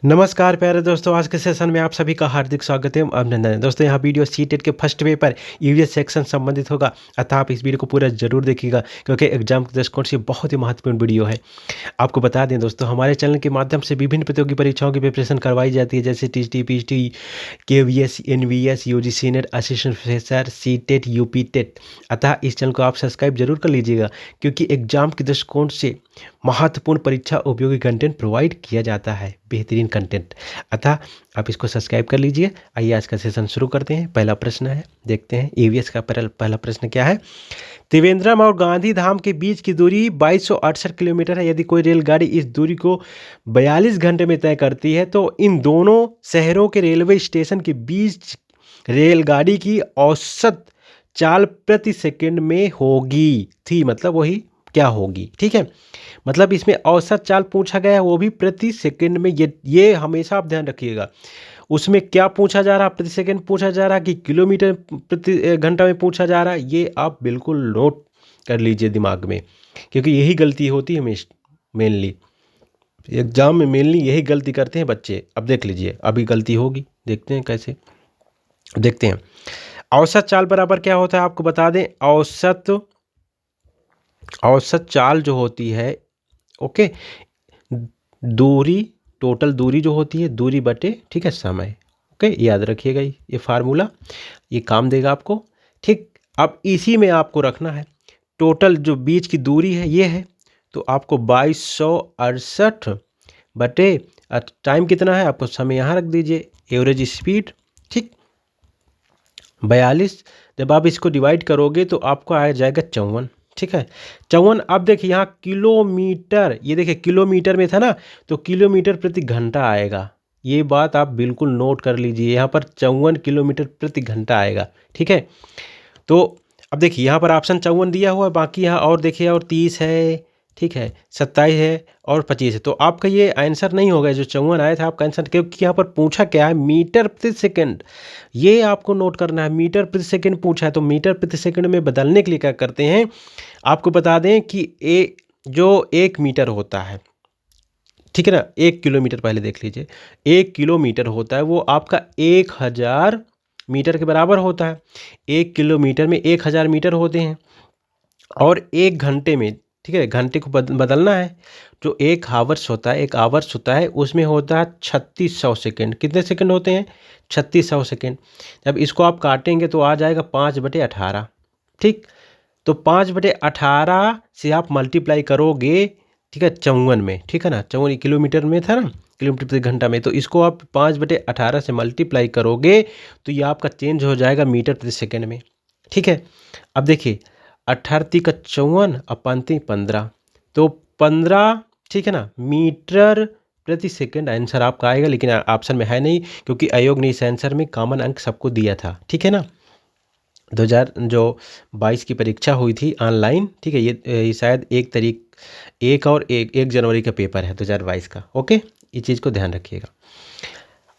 नमस्कार प्यारे दोस्तों, आज के सेशन में आप सभी का हार्दिक स्वागत है, अभिनंदन है। दोस्तों यहाँ वीडियो सीटेट के फर्स्ट पेपर ईवीएस सेक्शन संबंधित होगा, अतः आप इस वीडियो को पूरा जरूर देखिएगा क्योंकि एग्जाम के दृष्टिकोण से बहुत ही महत्वपूर्ण वीडियो है। आपको बता दें दोस्तों, हमारे चैनल के माध्यम से विभिन्न प्रतियोगी परीक्षाओं की प्रिपरेशन करवाई जाती है, जैसे TGT, PGT, KVS, NVS, UGC NET, assistant professor, CTET, UP TET. अतः इस चैनल को आप सब्सक्राइब जरूर कर लीजिएगा क्योंकि एग्जाम के दृष्टिकोण से महत्वपूर्ण परीक्षा उपयोगी कंटेंट प्रोवाइड किया जाता है, बेहतरीन कंटेंट। अतः आप इसको सब्सक्राइब कर लीजिए। आइए आज का सेशन शुरू करते हैं। पहला प्रश्न है, देखते हैं ईवीएस का पहला प्रश्न क्या है। त्रिवेंद्रम और गांधी धाम के बीच की दूरी 2268 किलोमीटर है। यदि कोई रेलगाड़ी इस दूरी को 42 घंटे में तय करती है तो इन दोनों शहरों के रेलवे स्टेशन के बीच रेलगाड़ी की औसत चाल प्रति सेकंड में होगी थी, मतलब वही क्या होगी। ठीक है, मतलब इसमें औसत चाल पूछा गया है, वो भी प्रति सेकंड में। ये हमेशा आप ध्यान रखिएगा। उसमें क्या पूछा जा रहा है, प्रति सेकंड पूछा जा रहा है कि किलोमीटर प्रति घंटा में पूछा जा रहा है, ये आप बिल्कुल नोट कर लीजिए दिमाग में, क्योंकि यही गलती होती है मेनली एग्जाम में। मेनली यही गलती करते हैं बच्चे। अब देख लीजिए, अभी गलती होगी, देखते हैं कैसे। देखते हैं औसत चाल बराबर क्या होता है, आपको बता दें। औसत चाल जो होती है, ओके, दूरी, टोटल दूरी जो होती है, दूरी बटे, ठीक है, समय। ओके, याद रखिएगा, ये फार्मूला ये काम देगा आपको। ठीक, अब इसी में आपको रखना है टोटल जो बीच की दूरी है, ये है, तो आपको 2268 बटे टाइम कितना है, आपको समय यहाँ रख दीजिए, एवरेज स्पीड, ठीक, 42। जब आप इसको डिवाइड करोगे तो आपको आ जाएगा 54। ठीक है, 54। अब देखिए यहाँ किलोमीटर, ये देखिए किलोमीटर में था ना, तो किलोमीटर प्रति घंटा आएगा। ये बात आप बिल्कुल नोट कर लीजिए, यहाँ पर 54 किलोमीटर प्रति घंटा आएगा। ठीक है, तो अब देखिए यहाँ पर ऑप्शन 54 दिया हुआ है, बाकी यहाँ और देखिए, और 30 है, ठीक है, 27 है और 25 है। तो आपका ये आंसर नहीं होगा, जो 54 आया था आपका आंसर, क्योंकि यहाँ पर पूछा क्या है, मीटर प्रति सेकंड। ये आपको नोट करना है, मीटर प्रति सेकंड पूछा है, तो मीटर प्रति सेकंड में बदलने के लिए क्या करते हैं, आपको बता दें कि जो 1 मीटर होता है, ठीक है ना, 1 किलोमीटर, पहले देख लीजिए, 1 किलोमीटर होता है वो आपका 1000 मीटर के बराबर होता है। 1 किलोमीटर में 1000 मीटर होते हैं, और 1 घंटे में, ठीक है, घंटे को बदलना है, जो 1 हावर्स होता है, 1 आवर्स होता है, उसमें होता है 3600 सेकेंड। कितने सेकेंड होते हैं, 3600 सेकेंड। जब इसको आप काटेंगे तो आ जाएगा 5/18। ठीक, तो 5/18 से आप मल्टीप्लाई करोगे, ठीक है, 54 में, ठीक है ना, 54 किलोमीटर में था ना, किलोमीटर प्रति घंटा में, तो इसको आप 5/18 से मल्टीप्लाई करोगे तो ये आपका चेंज हो जाएगा मीटर प्रति सेकंड में। ठीक है, अब देखिए 18 का 54 और 15, तो 15, ठीक है ना, मीटर प्रति सेकंड आंसर आपका आएगा, लेकिन ऑप्शन में है नहीं क्योंकि आयोग ने इस आंसर में कॉमन अंक सबको दिया था। ठीक है ना, 2022 की परीक्षा हुई थी ऑनलाइन। ठीक है, ये शायद 1 जनवरी का पेपर है 2022 का। ओके, इस चीज़ को ध्यान रखिएगा।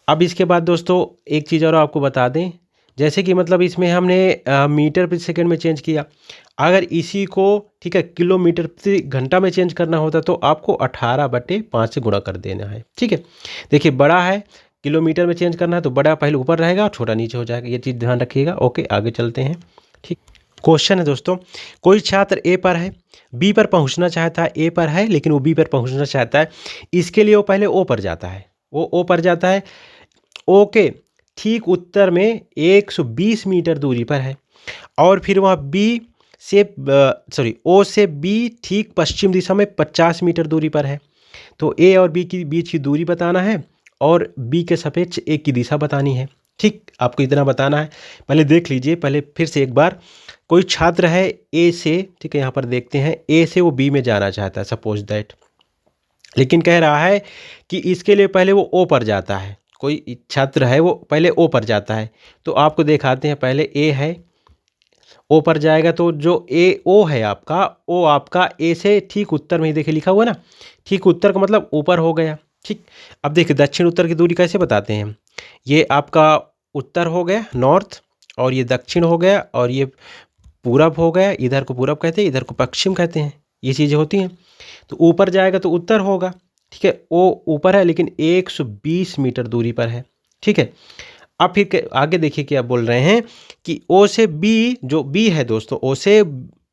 अब इसके बाद दोस्तों एक चीज़ और आपको बता दें, जैसे कि मतलब इसमें हमने मीटर प्रति सेकंड में चेंज किया, अगर इसी को, ठीक है, किलोमीटर प्रति घंटा में चेंज करना होता तो आपको 18/5 से गुणा कर देना है। ठीक है, देखिए बड़ा है, किलोमीटर में चेंज करना है तो बड़ा पहले ऊपर रहेगा और छोटा नीचे हो जाएगा, ये चीज़ ध्यान रखिएगा। ओके, आगे चलते हैं। ठीक, क्वेश्चन है दोस्तों, कोई छात्र ए पर है, बी पर पहुंचना चाहता है, ए पर है लेकिन वो बी पर पहुंचना चाहता है, इसके लिए वो पहले ओ पर जाता है, वो ओ पर जाता है, ओके, ठीक उत्तर में 120 मीटर दूरी पर है, और फिर वहाँ बी से ओ से बी ठीक पश्चिम दिशा में 50 मीटर दूरी पर है। तो ए और बी की बीच की दूरी बताना है और बी के सापेक्ष ए की दिशा बतानी है। ठीक, आपको इतना बताना है। पहले देख लीजिए, पहले फिर से एक बार, कोई छात्र है ए से, ठीक है, यहाँ पर देखते हैं, ए से वो बी में जाना चाहता है, सपोज दैट, लेकिन कह रहा है कि इसके लिए पहले वो ओ पर जाता है। कोई छात्र है वो पहले ओ पर जाता है, तो आपको दिखाते हैं, पहले ए है, ओ पर जाएगा, तो जो ए ओ है आपका, ओ आपका ए से ठीक उत्तर में ही देखिए लिखा हुआ ना, ठीक उत्तर का मतलब ऊपर हो गया। ठीक, अब देखिए दक्षिण उत्तर की दूरी कैसे बताते हैं, ये आपका उत्तर हो गया नॉर्थ, और ये दक्षिण हो गया, और ये पूरब हो गया, इधर को पूरब कहते हैं, इधर को पश्चिम कहते हैं, ये चीज़ें होती हैं। तो ऊपर जाएगा तो उत्तर होगा, ठीक है, ओ ऊपर है लेकिन 120 मीटर दूरी पर है। ठीक है, अब फिर आगे देखिए क्या बोल रहे हैं कि ओ से बी, जो बी है दोस्तों, ओ से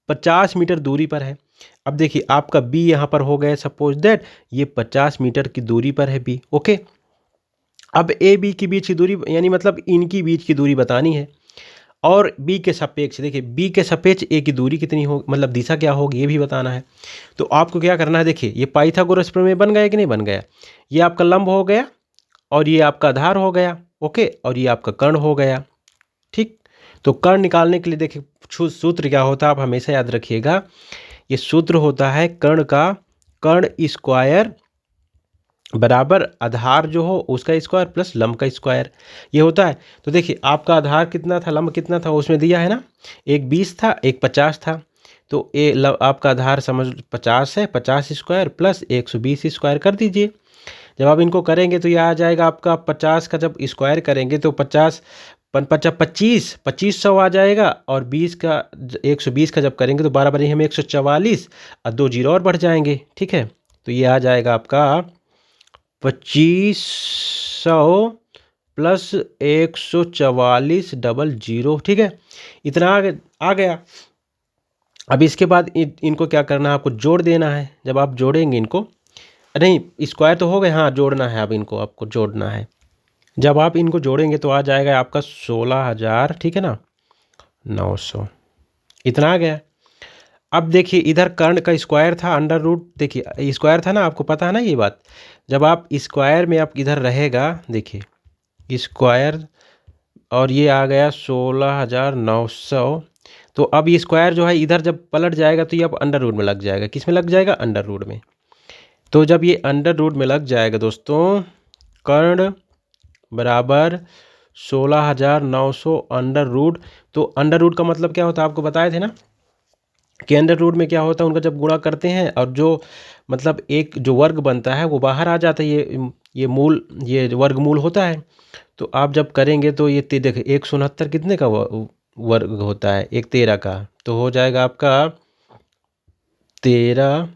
50 मीटर दूरी पर है। अब देखिए आपका बी यहाँ पर हो गया, सपोज दैट ये 50 मीटर की दूरी पर है बी। ओके, अब ए बी के बीच की दूरी, यानी मतलब इनकी बीच की दूरी बतानी है। और बी के सापेक्ष, देखिए बी के सापेक्ष ए की दूरी कितनी हो, मतलब दिशा क्या होगी ये भी बताना है। तो आपको क्या करना है, देखिए ये पाइथागोरस प्रमेय बन गया कि नहीं बन गया। ये आपका लंब हो गया और ये आपका आधार हो गया। ओके, और ये आपका कर्ण हो गया। ठीक, तो कर्ण निकालने के लिए देखिए सूत्र क्या होता है, आप हमेशा याद रखिएगा। ये सूत्र होता है कर्ण का, कर्ण स्क्वायर बराबर आधार जो हो उसका स्क्वायर प्लस लंब का स्क्वायर, ये होता है। तो देखिए आपका आधार कितना था, लंब कितना था, उसमें दिया है ना, एक 20 था एक 50 था। तो आपका आधार समझ 50 है, 50 स्क्वायर प्लस 120 स्क्वायर कर दीजिए। जब आप इनको करेंगे तो ये आ जाएगा आपका 50 का, जब स्क्वायर करेंगे तो 50 25 2500 आ जाएगा। और 20 का 120 का जब करेंगे तो 12 बने हमें 144 और 2 जीरो और बढ़ जाएंगे। ठीक है, तो ये आ जाएगा आपका 2500 प्लस 144 डबल जीरो। ठीक है, इतना आ गया। अब इसके बाद इनको क्या करना है, आपको जोड़ देना है। जब आप जोड़ेंगे इनको, नहीं स्क्वायर तो हो गए, हाँ जोड़ना है, अब इनको आपको जोड़ना है। जब आप इनको जोड़ेंगे तो आ जाएगा आपका 16,000, ठीक है ना, 900, इतना आ गया। अब देखिए इधर कर्ण का स्क्वायर था अंडर रूट, देखिए स्क्वायर था ना, आपको पता है ना ये बात। जब आप स्क्वायर में आप इधर रहेगा, देखिए स्क्वायर, और ये आ गया 16,900। तो अब ये स्क्वायर जो है इधर जब पलट जाएगा तो ये अब अंडर रूट में लग जाएगा। किस में लग जाएगा, अंडर रूट में। तो जब ये अंडर रूट में लग जाएगा दोस्तों, कर्ण बराबर 16,900 अंडर रूट। तो अंडर रूट का मतलब क्या होता है, आपको बताए थे ना कि अंडर रूट में क्या होता है, उनका जब गुणा करते हैं और जो मतलब एक जो वर्ग बनता है वो बाहर आ जाता है, ये मूल, ये वर्गमूल होता है। तो आप जब करेंगे तो ये देखिए 169 कितने का वर्ग होता है, एक 13 का, तो हो जाएगा आपका 13।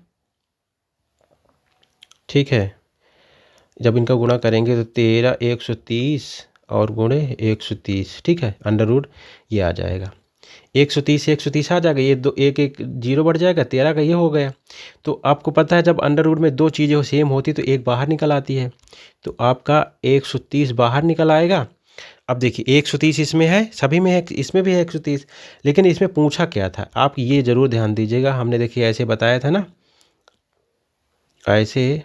ठीक है, जब इनका गुणा करेंगे तो 13 130 और गुणे 130। ठीक है, अंडर रूट ये आ जाएगा 130 से 130 आ जाएगा, ये दो एक एक जीरो बढ़ जाएगा, 13 का ये हो गया। तो आपको पता है जब अंडर रूट में दो चीज़ें सेम होती तो एक बाहर निकल आती है। तो आपका 130 बाहर निकल आएगा। अब देखिए 130 इसमें है, सभी में है, इसमें भी है 130, लेकिन इसमें पूछा क्या था, आप ये ज़रूर ध्यान दीजिएगा। हमने देखिए ऐसे बताया था ना, ऐसे।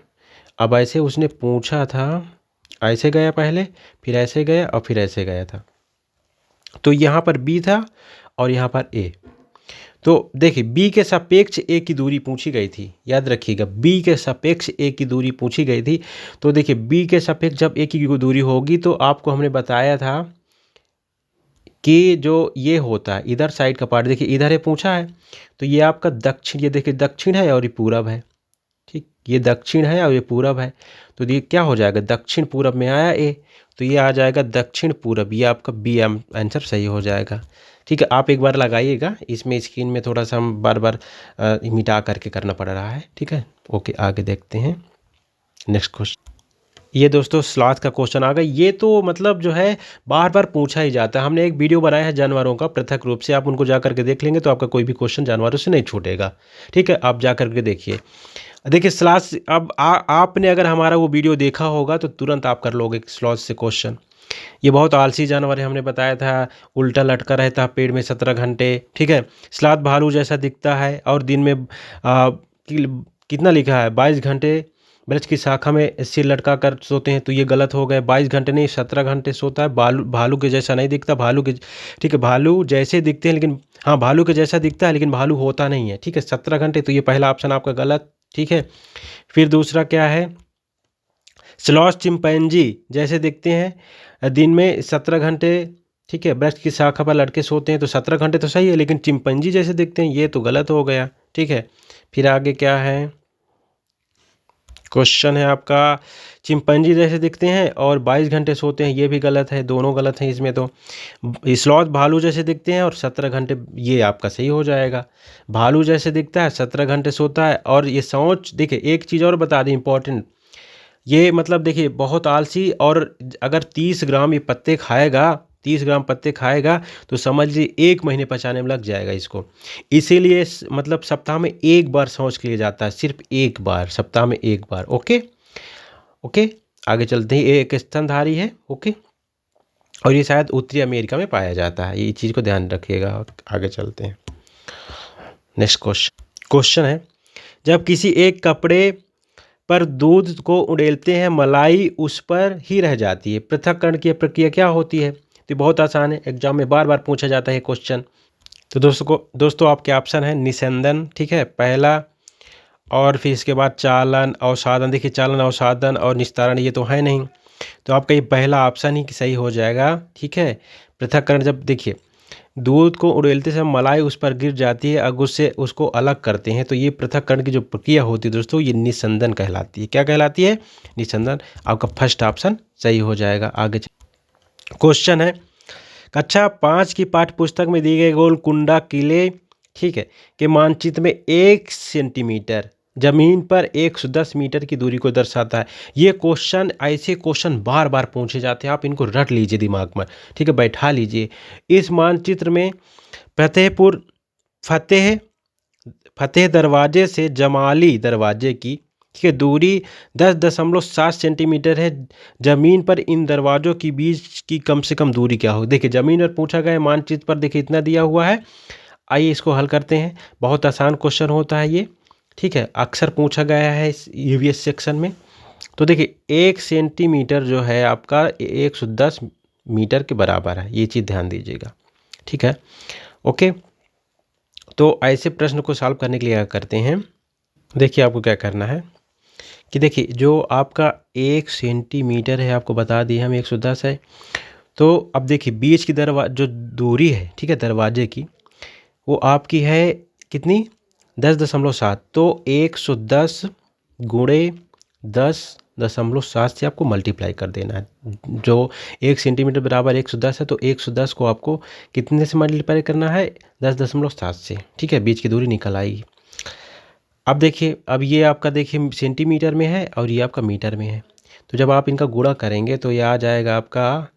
अब ऐसे उसने पूछा था, ऐसे गया पहले, फिर ऐसे गया और फिर ऐसे गया था। तो यहाँ पर बी था और यहाँ पर ए। तो देखिए बी के सापेक्ष ए की दूरी पूछी गई थी, याद रखिएगा बी के सापेक्ष ए की दूरी पूछी गई थी। तो देखिए बी के सापेक्ष जब ए की दूरी होगी तो आपको हमने बताया था कि जो ये होता है इधर साइड का पार्ट, देखिए इधर है पूछा है, तो ये आपका दक्षिण, ये देखिए दक्षिण है और ये पूरब है। ठीक, ये दक्षिण है और ये पूरब है। तो ये क्या हो जाएगा, दक्षिण पूरब में आया ए, तो ये आ जाएगा दक्षिण पूरब। ये आपका बी आंसर सही हो जाएगा। ठीक है, आप एक बार लगाइएगा, इसमें स्क्रीन में थोड़ा सा हम बार बार मिटा करके करना पड़ रहा है। ठीक है, ओके आगे देखते हैं नेक्स्ट क्वेश्चन। ये दोस्तों स्लॉथ का क्वेश्चन आ गया। ये तो मतलब जो है बार बार पूछा ही जाता है। हमने एक वीडियो बनाया है जानवरों का पृथक रूप से, आप उनको जा करके देख लेंगे तो आपका कोई भी क्वेश्चन जानवरों से नहीं छूटेगा। ठीक है, आप जा करके देखिए। देखिए स्लॉथ, अब आपने अगर हमारा वो वीडियो देखा होगा तो तुरंत आप कर लोगे स्लॉथ से क्वेश्चन। ये बहुत आलसी जानवर है, हमने बताया था, उल्टा लटका रहता है पेड़ में 17 घंटे। ठीक है, स्लॉथ भालू जैसा दिखता है और दिन में कितना लिखा है 22 घंटे वृक्ष की शाखा में सिर लटका कर सोते हैं। तो ये गलत हो गए, 22 घंटे नहीं 17 घंटे सोता है। भालू के जैसा नहीं दिखता, भालू के, ठीक है भालू जैसे दिखते हैं लेकिन, हाँ भालू के जैसा दिखता है लेकिन भालू होता नहीं है। ठीक है, 17 घंटे, तो ये पहला ऑप्शन आपका गलत। ठीक है, फिर दूसरा क्या है, स्लॉथ चिंपैंजी जैसे दिखते हैं, दिन में 17 घंटे, ठीक है वृक्ष की शाखा पर लटके सोते हैं, तो 17 घंटे तो सही है, लेकिन चिंपैंजी जैसे दिखते हैं ये तो गलत हो गया। ठीक है, फिर आगे क्या है, क्वेश्चन है आपका, चिंपैंजी जैसे दिखते हैं और 22 घंटे सोते हैं, ये भी गलत है, दोनों गलत हैं इसमें। तो स्लॉथ भालू जैसे दिखते हैं और 17 घंटे, ये आपका सही हो जाएगा। भालू जैसे दिखता है 17 घंटे सोता है। और ये सोच, देखिए एक चीज़ और बता दें इंपॉर्टेंट, ये मतलब देखिए बहुत आलसी, और अगर 30 ग्राम ये पत्ते खाएगा, 30 ग्राम पत्ते खाएगा तो समझ लीजिए 1 महीने पचाने में लग जाएगा इसको। इसीलिए मतलब सप्ताह में 1 बार शौच के लिए जाता है, सिर्फ 1 बार, सप्ताह में 1 बार। ओके ओके, आगे चलते हैं। ये एक स्तनधारी है। ओके, और ये शायद उत्तरी अमेरिका में पाया जाता है, ये चीज़ को ध्यान रखिएगा। आगे चलते हैं। नेक्स्ट क्वेश्चन है, जब किसी एक कपड़े पर दूध को उड़ेलते हैं मलाई उस पर ही रह जाती है, पृथक्करण की प्रक्रिया क्या होती है? तो बहुत आसान है, एग्जाम में बार बार पूछा जाता है क्वेश्चन। तो दोस्तों आपके ऑप्शन है निस्यंदन, ठीक है, पहला, और फिर इसके बाद चालन, अवसादन। देखिए चालन, अवसादन और निस्तारण ये तो है नहीं, तो आपका ये पहला ऑप्शन ही सही हो जाएगा। ठीक है, पृथक्करण, जब देखिए दूध को उड़ेलते समय मलाई उस पर गिर जाती है, अगर उससे उसको अलग करते हैं, तो ये पृथक्करण की जो प्रक्रिया होती है दोस्तों, ये निस्यंदन कहलाती है। क्या कहलाती है? निस्यंदन। आपका फर्स्ट ऑप्शन सही हो जाएगा। आगे क्वेश्चन है, कक्षा 5 की पाठ्य पुस्तक में दिए गए गोलकुंडा किले, ठीक है, के मानचित्र में 1 सेंटीमीटर जमीन पर 110 मीटर की दूरी को दर्शाता है। ये क्वेश्चन, ऐसे क्वेश्चन बार बार पूछे जाते हैं, आप इनको रट लीजिए दिमाग में, ठीक है, बैठा लीजिए। इस मानचित्र में फतेह दरवाजे से जमाली दरवाजे की, ठीक है, दूरी 10.7 सेंटीमीटर है। ज़मीन पर इन दरवाज़ों के बीच की कम से कम दूरी क्या हो? देखिए ज़मीन पर पूछा गया है, मानचित्र पर देखिए इतना दिया हुआ है। आइए इसको हल करते हैं। बहुत आसान क्वेश्चन होता है ये, ठीक है, अक्सर पूछा गया है इस ईवीएस सेक्शन में। तो देखिए 1 सेंटीमीटर जो है आपका 110 मीटर के बराबर है, ये चीज़ ध्यान दीजिएगा। ठीक है, ओके। तो ऐसे प्रश्न को सॉल्व करने के लिए क्या करते हैं, देखिए आपको क्या करना है कि देखिए जो आपका 1 सेंटीमीटर है, आपको बता दिए हम 110 है। तो अब देखिए बीच की जो दूरी है, ठीक है, दरवाजे की, वो आपकी है कितनी? 10.7। तो 110 गुणे 10.7 से आपको मल्टीप्लाई कर देना है। जो 1 सेंटीमीटर बराबर 110 है, तो 110 को आपको कितने से मल्टीप्लाई करना है? 10.7 से, ठीक है, बीच की दूरी निकल आएगी। अब देखिए, अब ये आपका देखिए सेंटीमीटर में है और ये आपका मीटर में है, तो जब आप इनका गुणा करेंगे तो ये आ जाएगा आपका,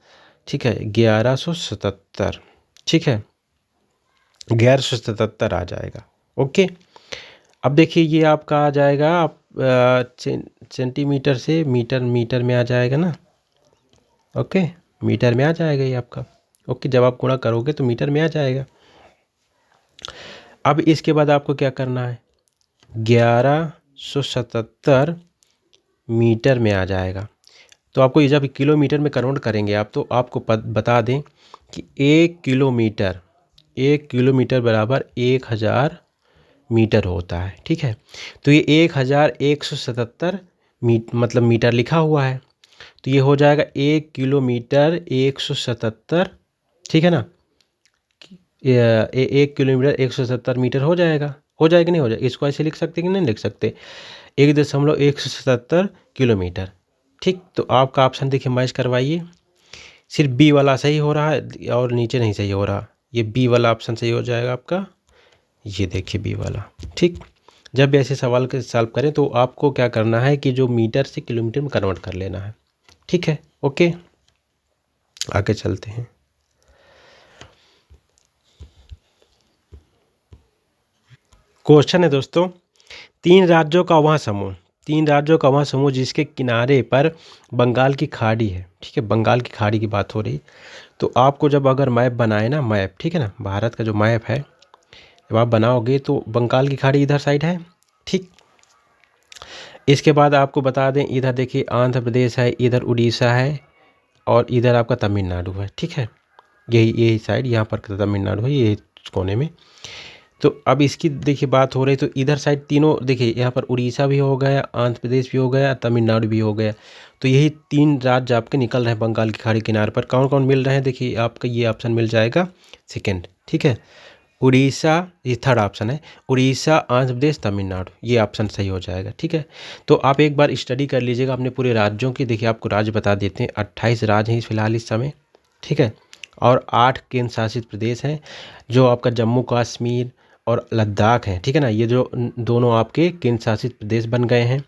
ठीक है, 1177, ठीक है, 1177 आ जाएगा। ओके, अब देखिए ये आपका आ जाएगा, आप सेंटीमीटर से मीटर में आ जाएगा ना। ओके, मीटर में आ जाएगा ये आपका। ओके, जब आप गुणा करोगे तो मीटर में आ जाएगा। अब इसके बाद आपको क्या करना है, 1177 मीटर में आ जाएगा। तो आपको ये जब किलोमीटर में कन्वर्ट करेंगे आप, तो आपको बता दें कि 1 किलोमीटर बराबर 1000 मीटर होता है। ठीक है, तो ये 1177 मतलब मीटर लिखा हुआ है, तो ये हो जाएगा 1 किलोमीटर 177, ठीक है ना, 1 किलोमीटर 170 मीटर हो जाएगा कि नहीं हो जाएगा? इसको ऐसे लिख सकते कि नहीं लिख सकते? 1.177 किलोमीटर। ठीक, तो आपका ऑप्शन देखिए मैच करवाइए। सिर्फ बी वाला सही हो रहा है और नीचे नहीं सही हो रहा, ये बी वाला ऑप्शन सही हो जाएगा आपका। ये देखिए बी वाला। ठीक, जब भी ऐसे सवाल के सॉल्व करें तो आपको क्या करना है कि जो मीटर से किलोमीटर में कन्वर्ट कर लेना है। ठीक है, ओके, आगे चलते हैं। क्वेश्चन है दोस्तों, 3 राज्यों का वह समूह जिसके किनारे पर बंगाल की खाड़ी है। ठीक है, बंगाल की खाड़ी की बात हो रही। तो आपको जब अगर मैप बनाए ना, मैप, ठीक है ना, भारत का जो मैप है जब आप बनाओगे तो बंगाल की खाड़ी इधर साइड है। ठीक, इसके बाद आपको बता दें, इधर देखिए आंध्र प्रदेश है, इधर उड़ीसा है और इधर आपका तमिलनाडु है। ठीक है, यही साइड, यहाँ पर तमिलनाडु है, ये कोने में। तो अब इसकी देखिए बात हो रही, तो इधर साइड तीनों देखिए, यहाँ पर उड़ीसा भी हो गया, आंध्र प्रदेश भी हो गया, तमिलनाडु भी हो गया। तो यही 3 राज्य आपके निकल रहे हैं बंगाल की खाड़ी किनारे पर। कौन कौन मिल रहे हैं? देखिए आपका ये ऑप्शन मिल जाएगा सेकेंड। ठीक है, उड़ीसा, ये थर्ड ऑप्शन है, उड़ीसा, आंध्र प्रदेश, तमिलनाडु, ये ऑप्शन सही हो जाएगा। ठीक है, तो आप एक बार स्टडी कर लीजिएगा अपने पूरे राज्यों की। देखिए आपको राज्य बता देते हैं, 28 राज्य हैं फिलहाल इस समय। ठीक है, और 8 केंद्र शासित प्रदेश हैं, जो आपका जम्मू कश्मीर और लद्दाख हैं, ठीक है ना। ये जो दोनों आपके केंद्र शासित प्रदेश बन गए हैं।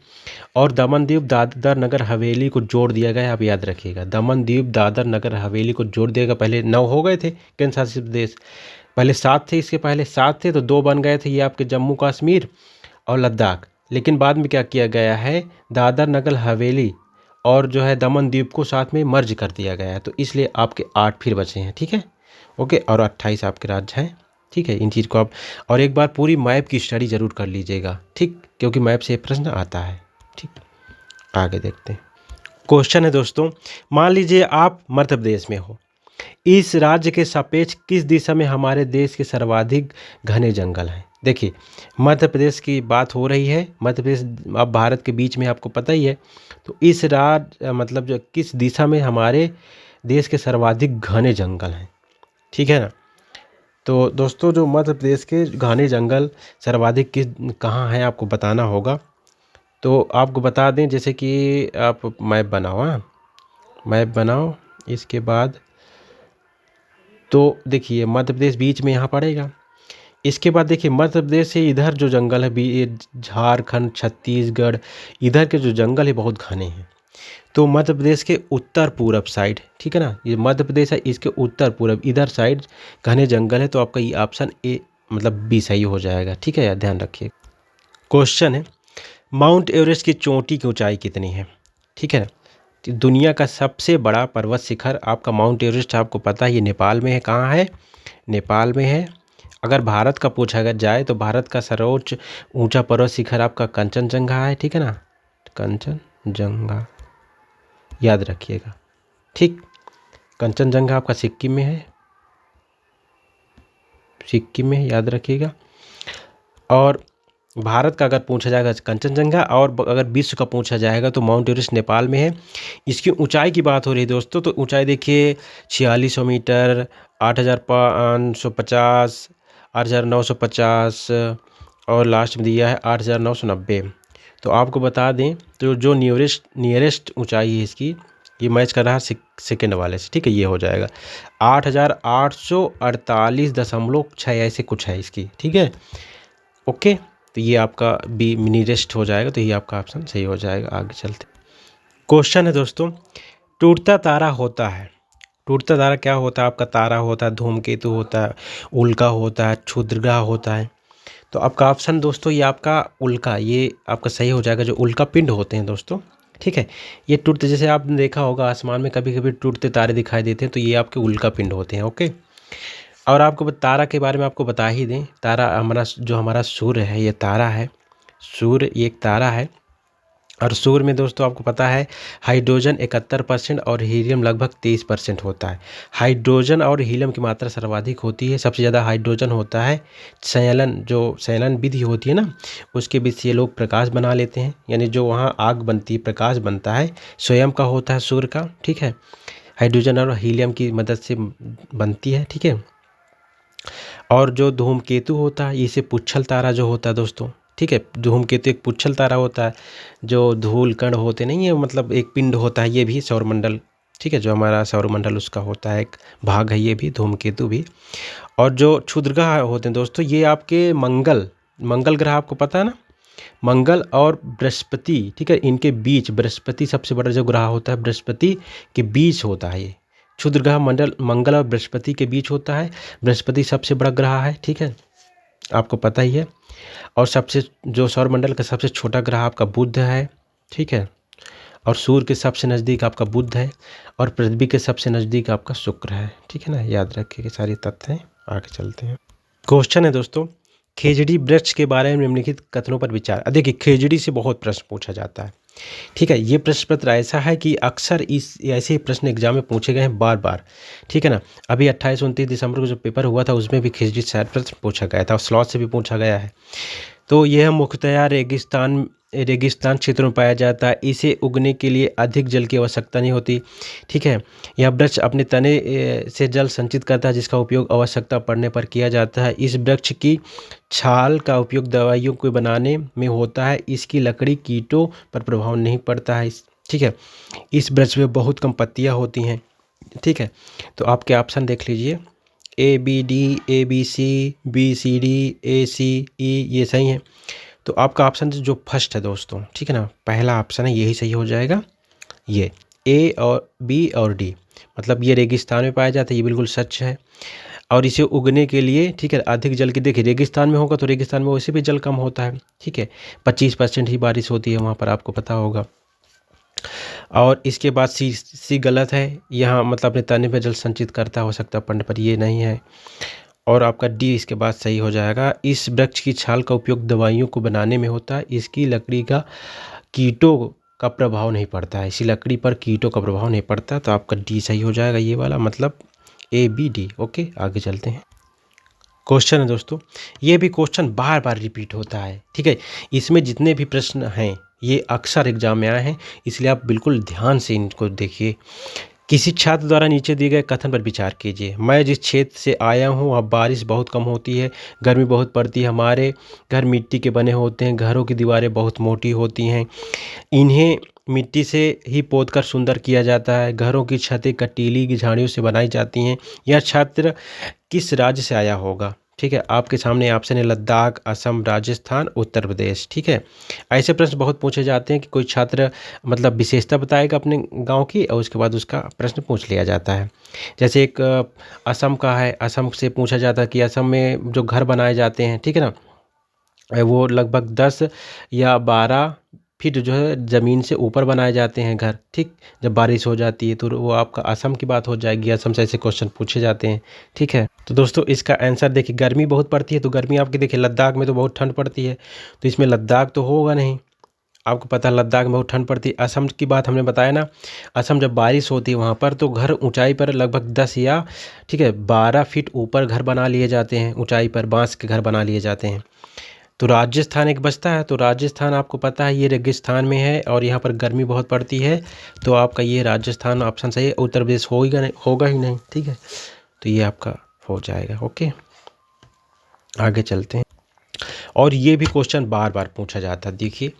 और दमन दीव दादर नगर हवेली को जोड़ दिया गया है, आप याद रखिएगा। दमन दीव दादर नगर हवेली को जोड़ दिया गया। पहले 9 हो गए थे केंद्र शासित प्रदेश, पहले 7 थे, इसके पहले 7 थे तो 2 बन गए थे, ये आपके जम्मू कश्मीर और लद्दाख। लेकिन बाद में क्या किया गया है, दादर नगर हवेली और जो है दमन द्वीप को साथ में मर्ज कर दिया गया है, तो इसलिए आपके 8 फिर बचे हैं, ठीक है। ओके, और 28 आपके राज्य हैं, ठीक है। इन चीज़ को आप और एक बार पूरी मैप की स्टडी जरूर कर लीजिएगा, ठीक, क्योंकि मैप से प्रश्न आता है, ठीक। आगे देखते हैं। क्वेश्चन है दोस्तों, मान लीजिए आप मध्य प्रदेश में हो, इस राज्य के सापेक्ष किस दिशा में हमारे देश के सर्वाधिक घने जंगल हैं। देखिए, मध्य प्रदेश की बात हो रही है। मध्य प्रदेश अब भारत के बीच में, आपको पता ही है। तो इस राज्य मतलब जो किस दिशा में हमारे देश के सर्वाधिक घने जंगल हैं, ठीक है ना। तो दोस्तों, जो मध्य प्रदेश के घने जंगल सर्वाधिक किस कहाँ हैं आपको बताना होगा। तो आपको बता दें, जैसे कि आप मैप बनाओ, हाँ मैप बनाओ। इसके बाद तो देखिए मध्य प्रदेश बीच में यहाँ पड़ेगा। इसके बाद देखिए मध्य प्रदेश से इधर जो जंगल है ये झारखंड, छत्तीसगढ़, इधर के जो जंगल है बहुत घने हैं। तो मध्य प्रदेश के उत्तर पूरब साइड, ठीक है ना, ये मध्य प्रदेश है, इसके उत्तर पूरब इधर साइड घने जंगल है। तो आपका ये ऑप्शन ए मतलब बी सही हो जाएगा, ठीक है, ध्यान रखिए। क्वेश्चन है, माउंट एवरेस्ट की चोटी की ऊंचाई कितनी है, ठीक है ना। तो दुनिया का सबसे बड़ा पर्वत शिखर आपका माउंट एवरेस्ट, आपको पता है ये नेपाल में है। कहाँ है, नेपाल में है। अगर भारत का पूछा जाए तो भारत का सर्वोच्च ऊंचा पर्वत शिखर आपका कंचनजंगा है, ठीक है ना, कंचनजंगा याद रखिएगा, ठीक। कंचनजंगा आपका सिक्किम में है, सिक्किम में याद रखिएगा। और भारत का अगर पूछा जाएगा कंचनजंगा, और अगर विश्व का पूछा जाएगा तो माउंट एवरेस्ट नेपाल में है। इसकी ऊंचाई की बात हो रही है दोस्तों, तो ऊंचाई देखिए 4600 मीटर, 8550, 8950 और लास्ट में दिया है 8990। तो आपको बता दें, तो जो नियरेस्ट ऊंचाई है इसकी, ये मैच कर रहा है सेकेंड वाले से, ठीक है, ये हो जाएगा 8848.6 ऐसे कुछ है इसकी, ठीक है। ओके, तो ये आपका बी नियरेस्ट हो जाएगा, तो ये आपका ऑप्शन सही हो जाएगा। आगे चलते। क्वेश्चन है दोस्तों, टूटता तारा होता है, टूटता तारा क्या होता है, आपका तारा होता है, धूमकेतु होता है, उल्का होता है, क्षुद्रग्रह होता है। तो आपका ऑप्शन दोस्तों ये आपका उल्का, ये आपका सही हो जाएगा। जो उल्का पिंड होते हैं दोस्तों, ठीक है, ये टूटते, जैसे आपने देखा होगा आसमान में कभी कभी टूटते तारे दिखाई देते हैं, तो ये आपके उल्का पिंड होते हैं। ओके, और आपको तारा के बारे में आपको बता ही दें, तारा हमारा सूर्य है, ये तारा है, सूर्य ये एक तारा है। और सूर्य में दोस्तों आपको पता है हाइड्रोजन 71% और हीलियम लगभग 23% होता है। हाइड्रोजन और हीलियम की मात्रा सर्वाधिक होती है, सबसे ज़्यादा हाइड्रोजन होता है। संयलन विधि होती है ना, उसके बीच से ये लोग प्रकाश बना लेते हैं, यानी जो वहाँ आग बनती है, प्रकाश बनता है, स्वयं का होता है सूर्य का, ठीक है, हाइड्रोजन और हीलियम की मदद से बनती है, ठीक है। और जो धूमकेतु होता है, इसे पुच्छल तारा जो होता है दोस्तों, ठीक है, धूमकेतु एक पुच्छल तारा होता है। जो धूल कण होते नहीं है, मतलब एक पिंड होता है, ये भी सौरमंडल, ठीक है, जो हमारा सौरमंडल उसका होता है एक भाग है, ये भी धूमकेतु भी। और जो क्षुद्रग्रह होते हैं दोस्तों, ये आपके मंगल ग्रह आपको पता है ना, मंगल और बृहस्पति, ठीक है, इनके बीच बृहस्पति सबसे बड़ा जो ग्रह होता है, बृहस्पति के बीच होता है ये क्षुद्रग्रह मंगल और बृहस्पति के बीच होता है। बृहस्पति सबसे बड़ा ग्रह है, ठीक है, आपको पता ही है। और सबसे जो सौरमंडल का सबसे छोटा ग्रह आपका बुध है, ठीक है, और सूर्य के सबसे नज़दीक आपका बुध है, और पृथ्वी के सबसे नज़दीक आपका शुक्र है, ठीक है ना, याद रखिए सारे तथ्य हैं। आगे चलते हैं। क्वेश्चन है दोस्तों, खेजड़ी वृक्ष के बारे में निम्नलिखित कथनों पर विचार। देखिए खेजड़ी से बहुत प्रश्न पूछा जाता है, ठीक है, ये प्रश्न पत्र ऐसा है कि अक्सर इस ऐसे ही प्रश्न एग्जाम में पूछे गए हैं बार बार, ठीक है ना। अभी 28-29 दिसंबर को जो पेपर हुआ था उसमें भी खेजड़ी से प्रश्न पूछा गया था, और स्लॉट से भी पूछा गया है। तो यह मुख्यतया रेगिस्तान क्षेत्रों में पाया जाता है। इसे उगने के लिए अधिक जल की आवश्यकता नहीं होती, ठीक है। यह वृक्ष अपने तने से जल संचित करता है, जिसका उपयोग आवश्यकता पड़ने पर किया जाता है। इस वृक्ष की छाल का उपयोग दवाइयों को बनाने में होता है। इसकी लकड़ी कीटों पर प्रभाव नहीं पड़ता है, ठीक है। इस वृक्ष में बहुत कम पत्तियाँ होती हैं, ठीक है। तो आपके ऑप्शन देख लीजिए, ABD, ABCD, ACE ये सही है। तो आपका ऑप्शन जो फर्स्ट है दोस्तों, ठीक है ना, पहला ऑप्शन है यही सही हो जाएगा। ये A और B और D, मतलब ये रेगिस्तान में पाया जाता है, ये बिल्कुल सच है। और इसे उगने के लिए, ठीक है, अधिक जल की, देखिए रेगिस्तान में होगा तो रेगिस्तान में वैसे भी जल कम होता है, ठीक है, 25% ही बारिश होती है वहाँ पर, आपको पता होगा। और इसके बाद सी गलत है, यहाँ मतलब अपने तने पर जल संचित करता हो सकता है, पर ये नहीं है। और आपका डी इसके बाद सही हो जाएगा। इस वृक्ष की छाल का उपयोग दवाइयों को बनाने में होता है, इसकी लकड़ी का कीटों का प्रभाव नहीं पड़ता है, इसी लकड़ी पर कीटों का प्रभाव नहीं पड़ता, तो आपका डी सही हो जाएगा, ये वाला, मतलब ABD। ओके, आगे चलते हैं। क्वेश्चन है दोस्तों, ये भी क्वेश्चन बार बार रिपीट होता है, ठीक है, इसमें जितने भी प्रश्न हैं ये अक्सर एग्जाम में आए हैं, इसलिए आप बिल्कुल ध्यान से इनको देखिए। किसी छात्र द्वारा नीचे दिए गए कथन पर विचार कीजिए। मैं जिस क्षेत्र से आया हूँ वहाँ बारिश बहुत कम होती है, गर्मी बहुत पड़ती है, हमारे घर मिट्टी के बने होते हैं, घरों की दीवारें बहुत मोटी होती हैं, इन्हें मिट्टी से ही पोतकर सुंदर किया जाता है, घरों की छतें कटीली की झाड़ियों से बनाई जाती हैं। यह छात्र किस राज्य से आया होगा? ठीक है, आपके सामने ऑप्शन है लद्दाख, असम, राजस्थान, उत्तर प्रदेश। ठीक है, ऐसे प्रश्न बहुत पूछे जाते हैं कि कोई छात्र मतलब विशेषता बताएगा अपने गांव की और उसके बाद उसका प्रश्न पूछ लिया जाता है। जैसे एक असम का है, असम से पूछा जाता है कि असम में जो घर बनाए जाते हैं, ठीक है ना, वो लगभग 10 या 12 फीट जो है ज़मीन से ऊपर बनाए जाते हैं घर। ठीक, जब बारिश हो जाती है तो वो आपका असम की बात हो जाएगी, असम से ऐसे क्वेश्चन पूछे जाते हैं। ठीक है, तो दोस्तों इसका आंसर देखिए, गर्मी बहुत पड़ती है तो गर्मी आपकी देखिए लद्दाख में तो बहुत ठंड पड़ती है, तो इसमें लद्दाख तो होगा नहीं, आपको पता है लद्दाख में बहुत ठंड पड़ती है। असम की बात हमने बताया ना, असम जब बारिश होती है वहाँ पर तो घर ऊंचाई पर लगभग 10 या ठीक है 12 फीट ऊपर घर बना लिए जाते हैं, ऊंचाई पर बांस के घर बना लिए जाते हैं। तो राजस्थान एक बचता है, तो राजस्थान आपको पता है ये रेगिस्तान में है और यहाँ पर गर्मी बहुत पड़ती है, तो आपका ये राजस्थान ऑप्शन सही है। उत्तर प्रदेश होगा ही नहीं। ठीक है, तो ये आपका हो जाएगा। ओके, आगे चलते हैं। और ये भी क्वेश्चन बार बार पूछा जाता है, देखिए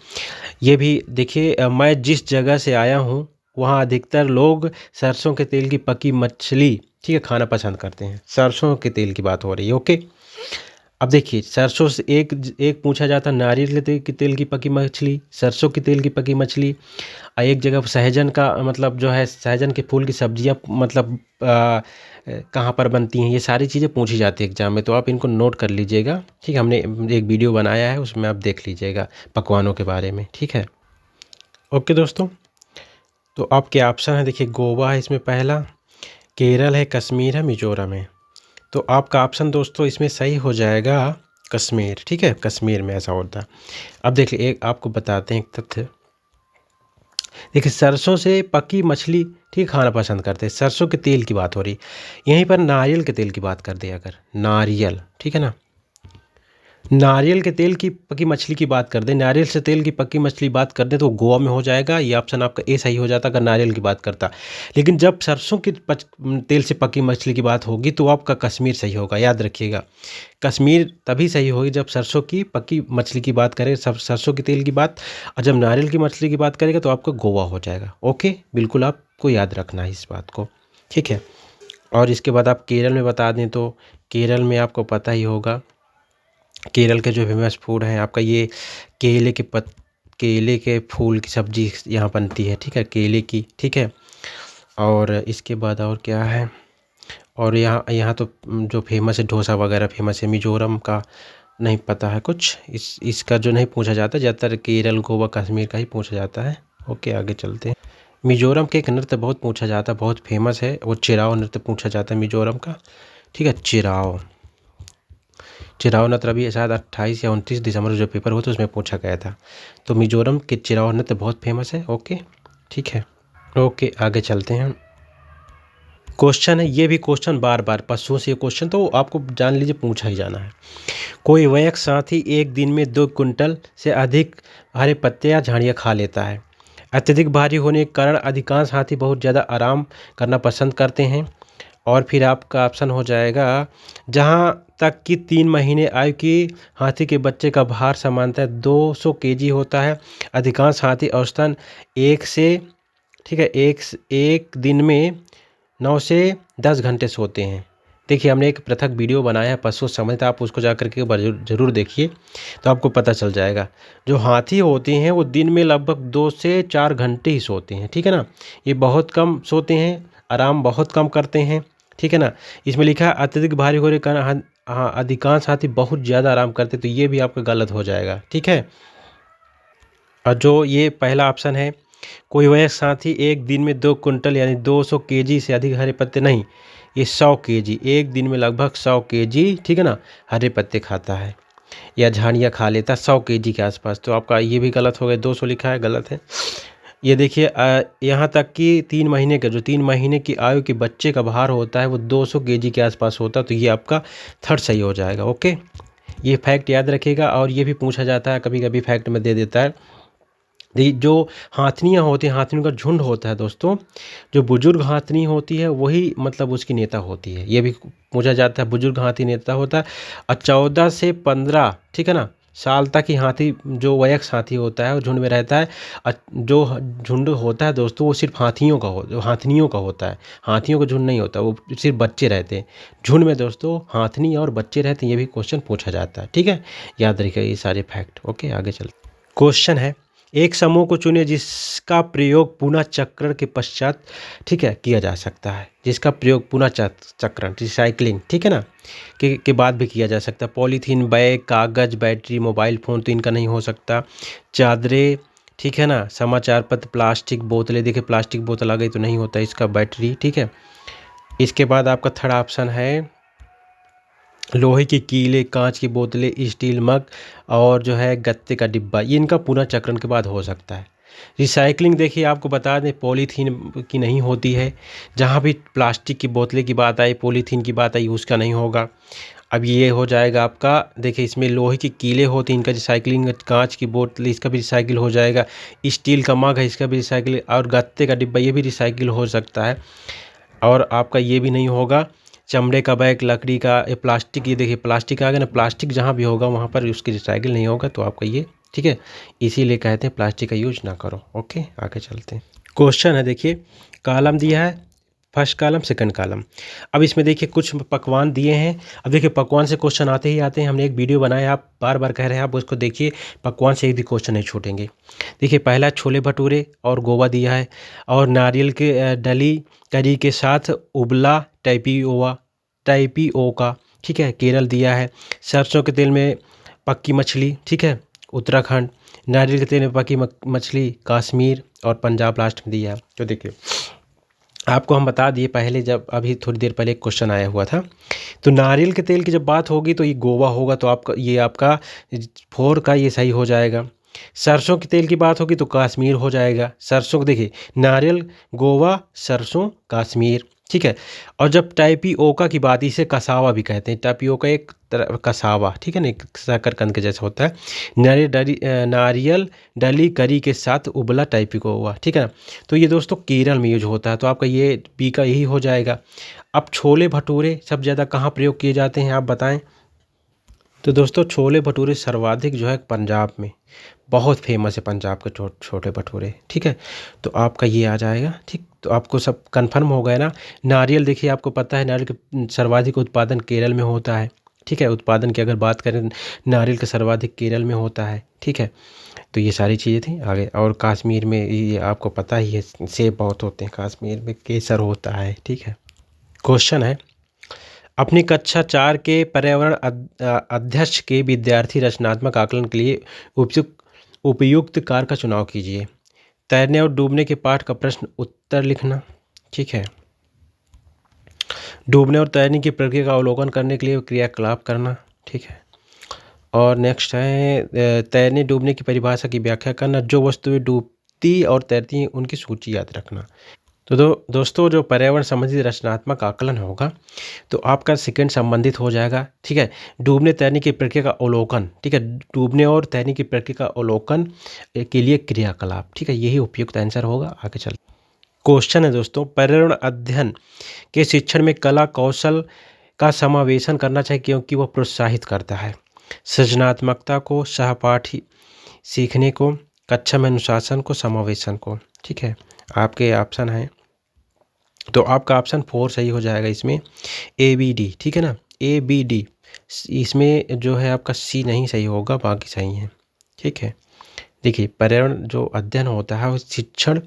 ये भी देखिए, मैं जिस जगह से आया हूँ वहाँ अधिकतर लोग सरसों के तेल की पकी मछली, ठीक है, खाना पसंद करते हैं। सरसों के तेल की बात हो रही है। ओके, अब देखिए सरसों से एक पूछा जाता नारियल के तेल की पकी मछली, सरसों के तेल की पकी मछली, और एक जगह सहजन का मतलब जो है सहजन के फूल की सब्जियां मतलब कहाँ पर बनती हैं, ये सारी चीज़ें पूछी जाती है एग्जाम में, तो आप इनको नोट कर लीजिएगा। ठीक है, हमने एक वीडियो बनाया है उसमें आप देख लीजिएगा पकवानों के बारे में। ठीक है, ओके दोस्तों, तो आपके ऑप्शन है देखिए, गोवा है इसमें पहला, केरल है, कश्मीर है, मिजोरम है। तो आपका ऑप्शन दोस्तों इसमें सही हो जाएगा कश्मीर। ठीक है, कश्मीर में ऐसा होता है। अब देखिए एक आपको बताते हैं एक तथ्य, देखिए सरसों से पकी मछली ठीक खाना पसंद करते हैं, सरसों के तेल की बात हो रही, यहीं पर नारियल के तेल की बात कर दे अगर, नारियल, ठीक है ना, नारियल के तेल की पकी मछली की बात कर दें, नारियल से तेल की पकी मछली बात कर दें तो गोवा में हो जाएगा, ये ऑप्शन आपका ए सही हो जाता अगर नारियल की बात करता। लेकिन जब सरसों की तेल से पकी मछली की बात होगी तो आपका कश्मीर सही होगा, याद रखिएगा। कश्मीर तभी सही होगी जब सरसों की पकी मछली की बात करें, सरसों के तेल की बात, और जब नारियल की मछली की बात करेगा तो आपका गोवा हो जाएगा। ओके, बिल्कुल आपको याद रखना है इस बात को। ठीक है, और इसके बाद आप केरल में बता दें तो केरल में आपको पता ही होगा, केरल के जो फेमस फूड हैं आपका ये केले के फूल की सब्जी यहाँ बनती है। ठीक है, केले की। ठीक है, और इसके बाद और क्या है, और यहाँ यहाँ तो जो फेमस है डोसा वगैरह फेमस है। मिजोरम का नहीं पता है कुछ, इसका जो नहीं पूछा जाता, ज़्यादातर केरल, गोवा, कश्मीर का ही पूछा जाता है। ओके, आगे चलते हैं। मिजोरम के एक नृत्य बहुत पूछा जाता है, बहुत फेमस है, वो चिराओ नृत्य पूछा जाता है मिजोरम का। ठीक है, चिराओ नृत्य अभी शायद 28 या 29 दिसंबर जो पेपर हुआ था उसमें पूछा गया था, तो मिजोरम के चिराओ नृत्य बहुत फेमस है। ओके, ठीक है, ओके, आगे चलते हैं। क्वेश्चन है, ये भी क्वेश्चन बार बार पशुओं से क्वेश्चन तो आपको जान लीजिए पूछा ही जाना है। कोई वयस्क साथी एक दिन में 2 कुंटल से अधिक हरे पत्ते या झाड़ियाँ खा लेता है। अत्यधिक भारी होने के कारण अधिकांश हाथी बहुत ज़्यादा आराम करना पसंद करते हैं। और फिर आपका ऑप्शन हो जाएगा, जहाँ तक कि 3 महीने आयु की हाथी के बच्चे का भार सामान्यतः 200 केजी होता है। अधिकांश हाथी औसतन एक दिन में 9 से 10 घंटे सोते हैं। देखिए हमने एक पृथक वीडियो बनाया है पशु संबंधित, आप उसको जा करके ज़रूर देखिए तो आपको पता चल जाएगा। जो हाथी होते हैं वो दिन में लगभग 2 से 4 घंटे ही सोते हैं, ठीक है ना। ये बहुत कम सोते हैं, आराम बहुत कम करते हैं, ठीक है ना। इसमें लिखा है अत्यधिक भारी होने के कारण हाँ, अधिकांश हाथी बहुत ज़्यादा आराम करते, तो ये भी आपका गलत हो जाएगा, ठीक है। और जो ये पहला ऑप्शन है, कोई वयस्क हाथी एक दिन में 2 कुंटल यानी 200 केजी से अधिक हरे पत्ते नहीं, ये 100 केजी, एक दिन में लगभग 100 केजी, ठीक है ना, हरे पत्ते खाता है या झाड़ियाँ खा लेता है 100 केजी के आसपास। तो आपका ये भी गलत हो गया, 200 लिखा है, गलत है। ये देखिए यहाँ तक कि 3 महीने का, जो 3 महीने की आयु के बच्चे का भार होता है वो 200 केजी के आसपास होता है, तो ये आपका थर्ड सही हो जाएगा। ओके, ये फैक्ट याद रखिएगा। और ये भी पूछा जाता है कभी कभी, फैक्ट में दे देता है। जो हाथनियाँ होती हैं, हाथियों का झुंड होता है दोस्तों, जो बुजुर्ग हाथनी होती है वही मतलब उसकी नेता होती है, ये भी पूछा जाता है, बुजुर्ग हाथी नेता होता है। और 14 से 15, ठीक है ना, साल तक ही हाथी, जो वयस्क हाथी होता है वो झुंड में रहता है। और जो झुंड होता है दोस्तों वो सिर्फ हाथियों का जो हाथनियों का होता है, हाथियों का झुंड नहीं होता, वो सिर्फ बच्चे रहते हैं झुंड में दोस्तों, हाथनी और बच्चे रहते हैं, ये भी क्वेश्चन पूछा जाता है, ठीक है। याद रखिएगा ये सारे फैक्ट। ओके, आगे चलते। क्वेश्चन है, एक समूह को चुनिए जिसका प्रयोग पुनः चक्रण के पश्चात, ठीक है, किया जा सकता है, जिसका प्रयोग पुनः चक्रण, रिसाइकलिंग, ठीक है ना, के बाद भी किया जा सकता है। पॉलीथीन बैग, कागज़, बैटरी, मोबाइल फ़ोन तो इनका नहीं हो सकता। चादरें, ठीक है ना, समाचार पत्र, प्लास्टिक बोतलें, देखिए प्लास्टिक बोतल आ गई तो नहीं होता इसका बैटरी, ठीक है। इसके बाद आपका थर्ड ऑप्शन है लोहे की कीलें, कांच की बोतलें, स्टील मग और जो है गत्ते का डिब्बा, ये इनका पुनः चक्रण के बाद हो सकता है। रिसाइकलिंग देखिए आपको बता दें पॉलीथीन की नहीं होती है, जहाँ भी प्लास्टिक की बोतलें की बात आई, पॉलीथीन की बात आई, उसका नहीं होगा। अब ये हो जाएगा आपका, देखिए इसमें लोहे की कीलें होती हैं, इनका रिसाइकलिंग, कांच की बोतल इसका भी रिसाइकिल हो जाएगा, स्टील का मग है इसका भी रिसाइकिल, और गत्ते का डिब्बा ये भी रिसाइकिल हो सकता है। और आपका ये भी नहीं होगा चमड़े का बैग, लकड़ी का, ये प्लास्टिक, ये देखिए प्लास्टिक आ गया ना, प्लास्टिक जहाँ भी होगा वहाँ पर उसकी रिसाइकिल नहीं होगा, तो आपका ये, ठीक है, इसीलिए कहते हैं प्लास्टिक का यूज ना करो। ओके, आगे चलते हैं। क्वेश्चन है, देखिए कॉलम दिया है, फर्स्ट कॉलम, सेकंड कॉलम। अब इसमें देखिए कुछ पकवान दिए हैं। अब देखिए पकवान से क्वेश्चन आते ही आते हैं, हमने एक वीडियो बनाया, आप बार बार कह रहे हैं, आप उसको देखिए, पकवान से एक भी क्वेश्चन नहीं छूटेंगे। देखिए पहला छोले भटूरे और गोवा दिया है, और नारियल के डली करी के साथ उबला टाइपियोका, ठीक है, केरल दिया है। सरसों के तेल में पक्की मछली, ठीक है, उत्तराखंड। नारियल के तेल में पकी मछली, कश्मीर। और पंजाब लास्ट में दिया है। तो देखिए आपको हम बता दिए पहले, जब अभी थोड़ी देर पहले एक क्वेश्चन आया हुआ था, तो नारियल के तेल की जब बात होगी तो ये गोवा होगा, तो आपका ये आपका 4 का ये सही हो जाएगा। सरसों के तेल की बात होगी तो कश्मीर हो जाएगा। सरसों देखिए, नारियल, गोवा, सरसों, कश्मीर, ठीक है। और जब टाइपियोका की बात, इसे कसावा भी कहते हैं, टाइपियोका एक तरह कसावा, ठीक है ना, एक शकरकंद के जैसा होता है। नारियल डली करी के साथ उबला टाइपियोका, ठीक है ना। तो ये दोस्तों केरल में यूज होता है, तो आपका ये बी का यही हो जाएगा। अब छोले भटूरे सब ज़्यादा कहाँ प्रयोग किए जाते हैं, आप बताएं। तो दोस्तों छोले भटूरे सर्वाधिक जो है पंजाब में, बहुत फेमस है पंजाब के छोले भटूरे, ठीक है। तो आपका ये आ जाएगा, ठीक। तो आपको सब कंफर्म हो गया ना। नारियल देखिए आपको पता है नारियल के सर्वाधिक उत्पादन केरल में होता है, ठीक है। उत्पादन की अगर बात करें, नारियल का सर्वाधिक केरल में होता है, ठीक है। तो ये सारी चीज़ें थी आगे। और कश्मीर में ये आपको पता ही है, सेब बहुत होते हैं कश्मीर में, केसर होता है, ठीक है। क्वेश्चन है, अपनी कक्षा 4 के पर्यावरण अध्यक्ष के विद्यार्थी रचनात्मक आकलन के लिए उपयुक्त कार का चुनाव कीजिए। तैरने और डूबने के पाठ का प्रश्न उत्तर लिखना, ठीक है। डूबने और तैरने की प्रक्रिया का अवलोकन करने के लिए क्रियाकलाप करना, ठीक है। और नेक्स्ट है तैरने डूबने की परिभाषा की व्याख्या करना। जो वस्तुएं डूबती और तैरती हैं उनकी सूची याद रखना। तो दोस्तों जो पर्यावरण संबंधित रचनात्मक आकलन होगा तो आपका सेकंड संबंधित हो जाएगा, ठीक है। डूबने तैरने की प्रक्रिया का अवलोकन, ठीक है, डूबने और तैरने की प्रक्रिया का अवलोकन के लिए क्रियाकलाप, ठीक है, यही उपयुक्त आंसर होगा। आगे चल क्वेश्चन है दोस्तों, पर्यावरण अध्ययन के शिक्षण में कला कौशल का समावेशन करना चाहिए क्योंकि वह प्रोत्साहित करता है सृजनात्मकता को, सहपाठी सीखने को, कक्षा में अनुशासन को, समावेशन को, ठीक है। आपके ऑप्शन हैं तो आपका ऑप्शन 4 सही हो जाएगा इसमें, ABD, ठीक है ना, ABD। इसमें जो है आपका C नहीं सही होगा, बाकी सही है, ठीक है। देखिए, पर्यावरण जो अध्ययन होता है वो शिक्षण,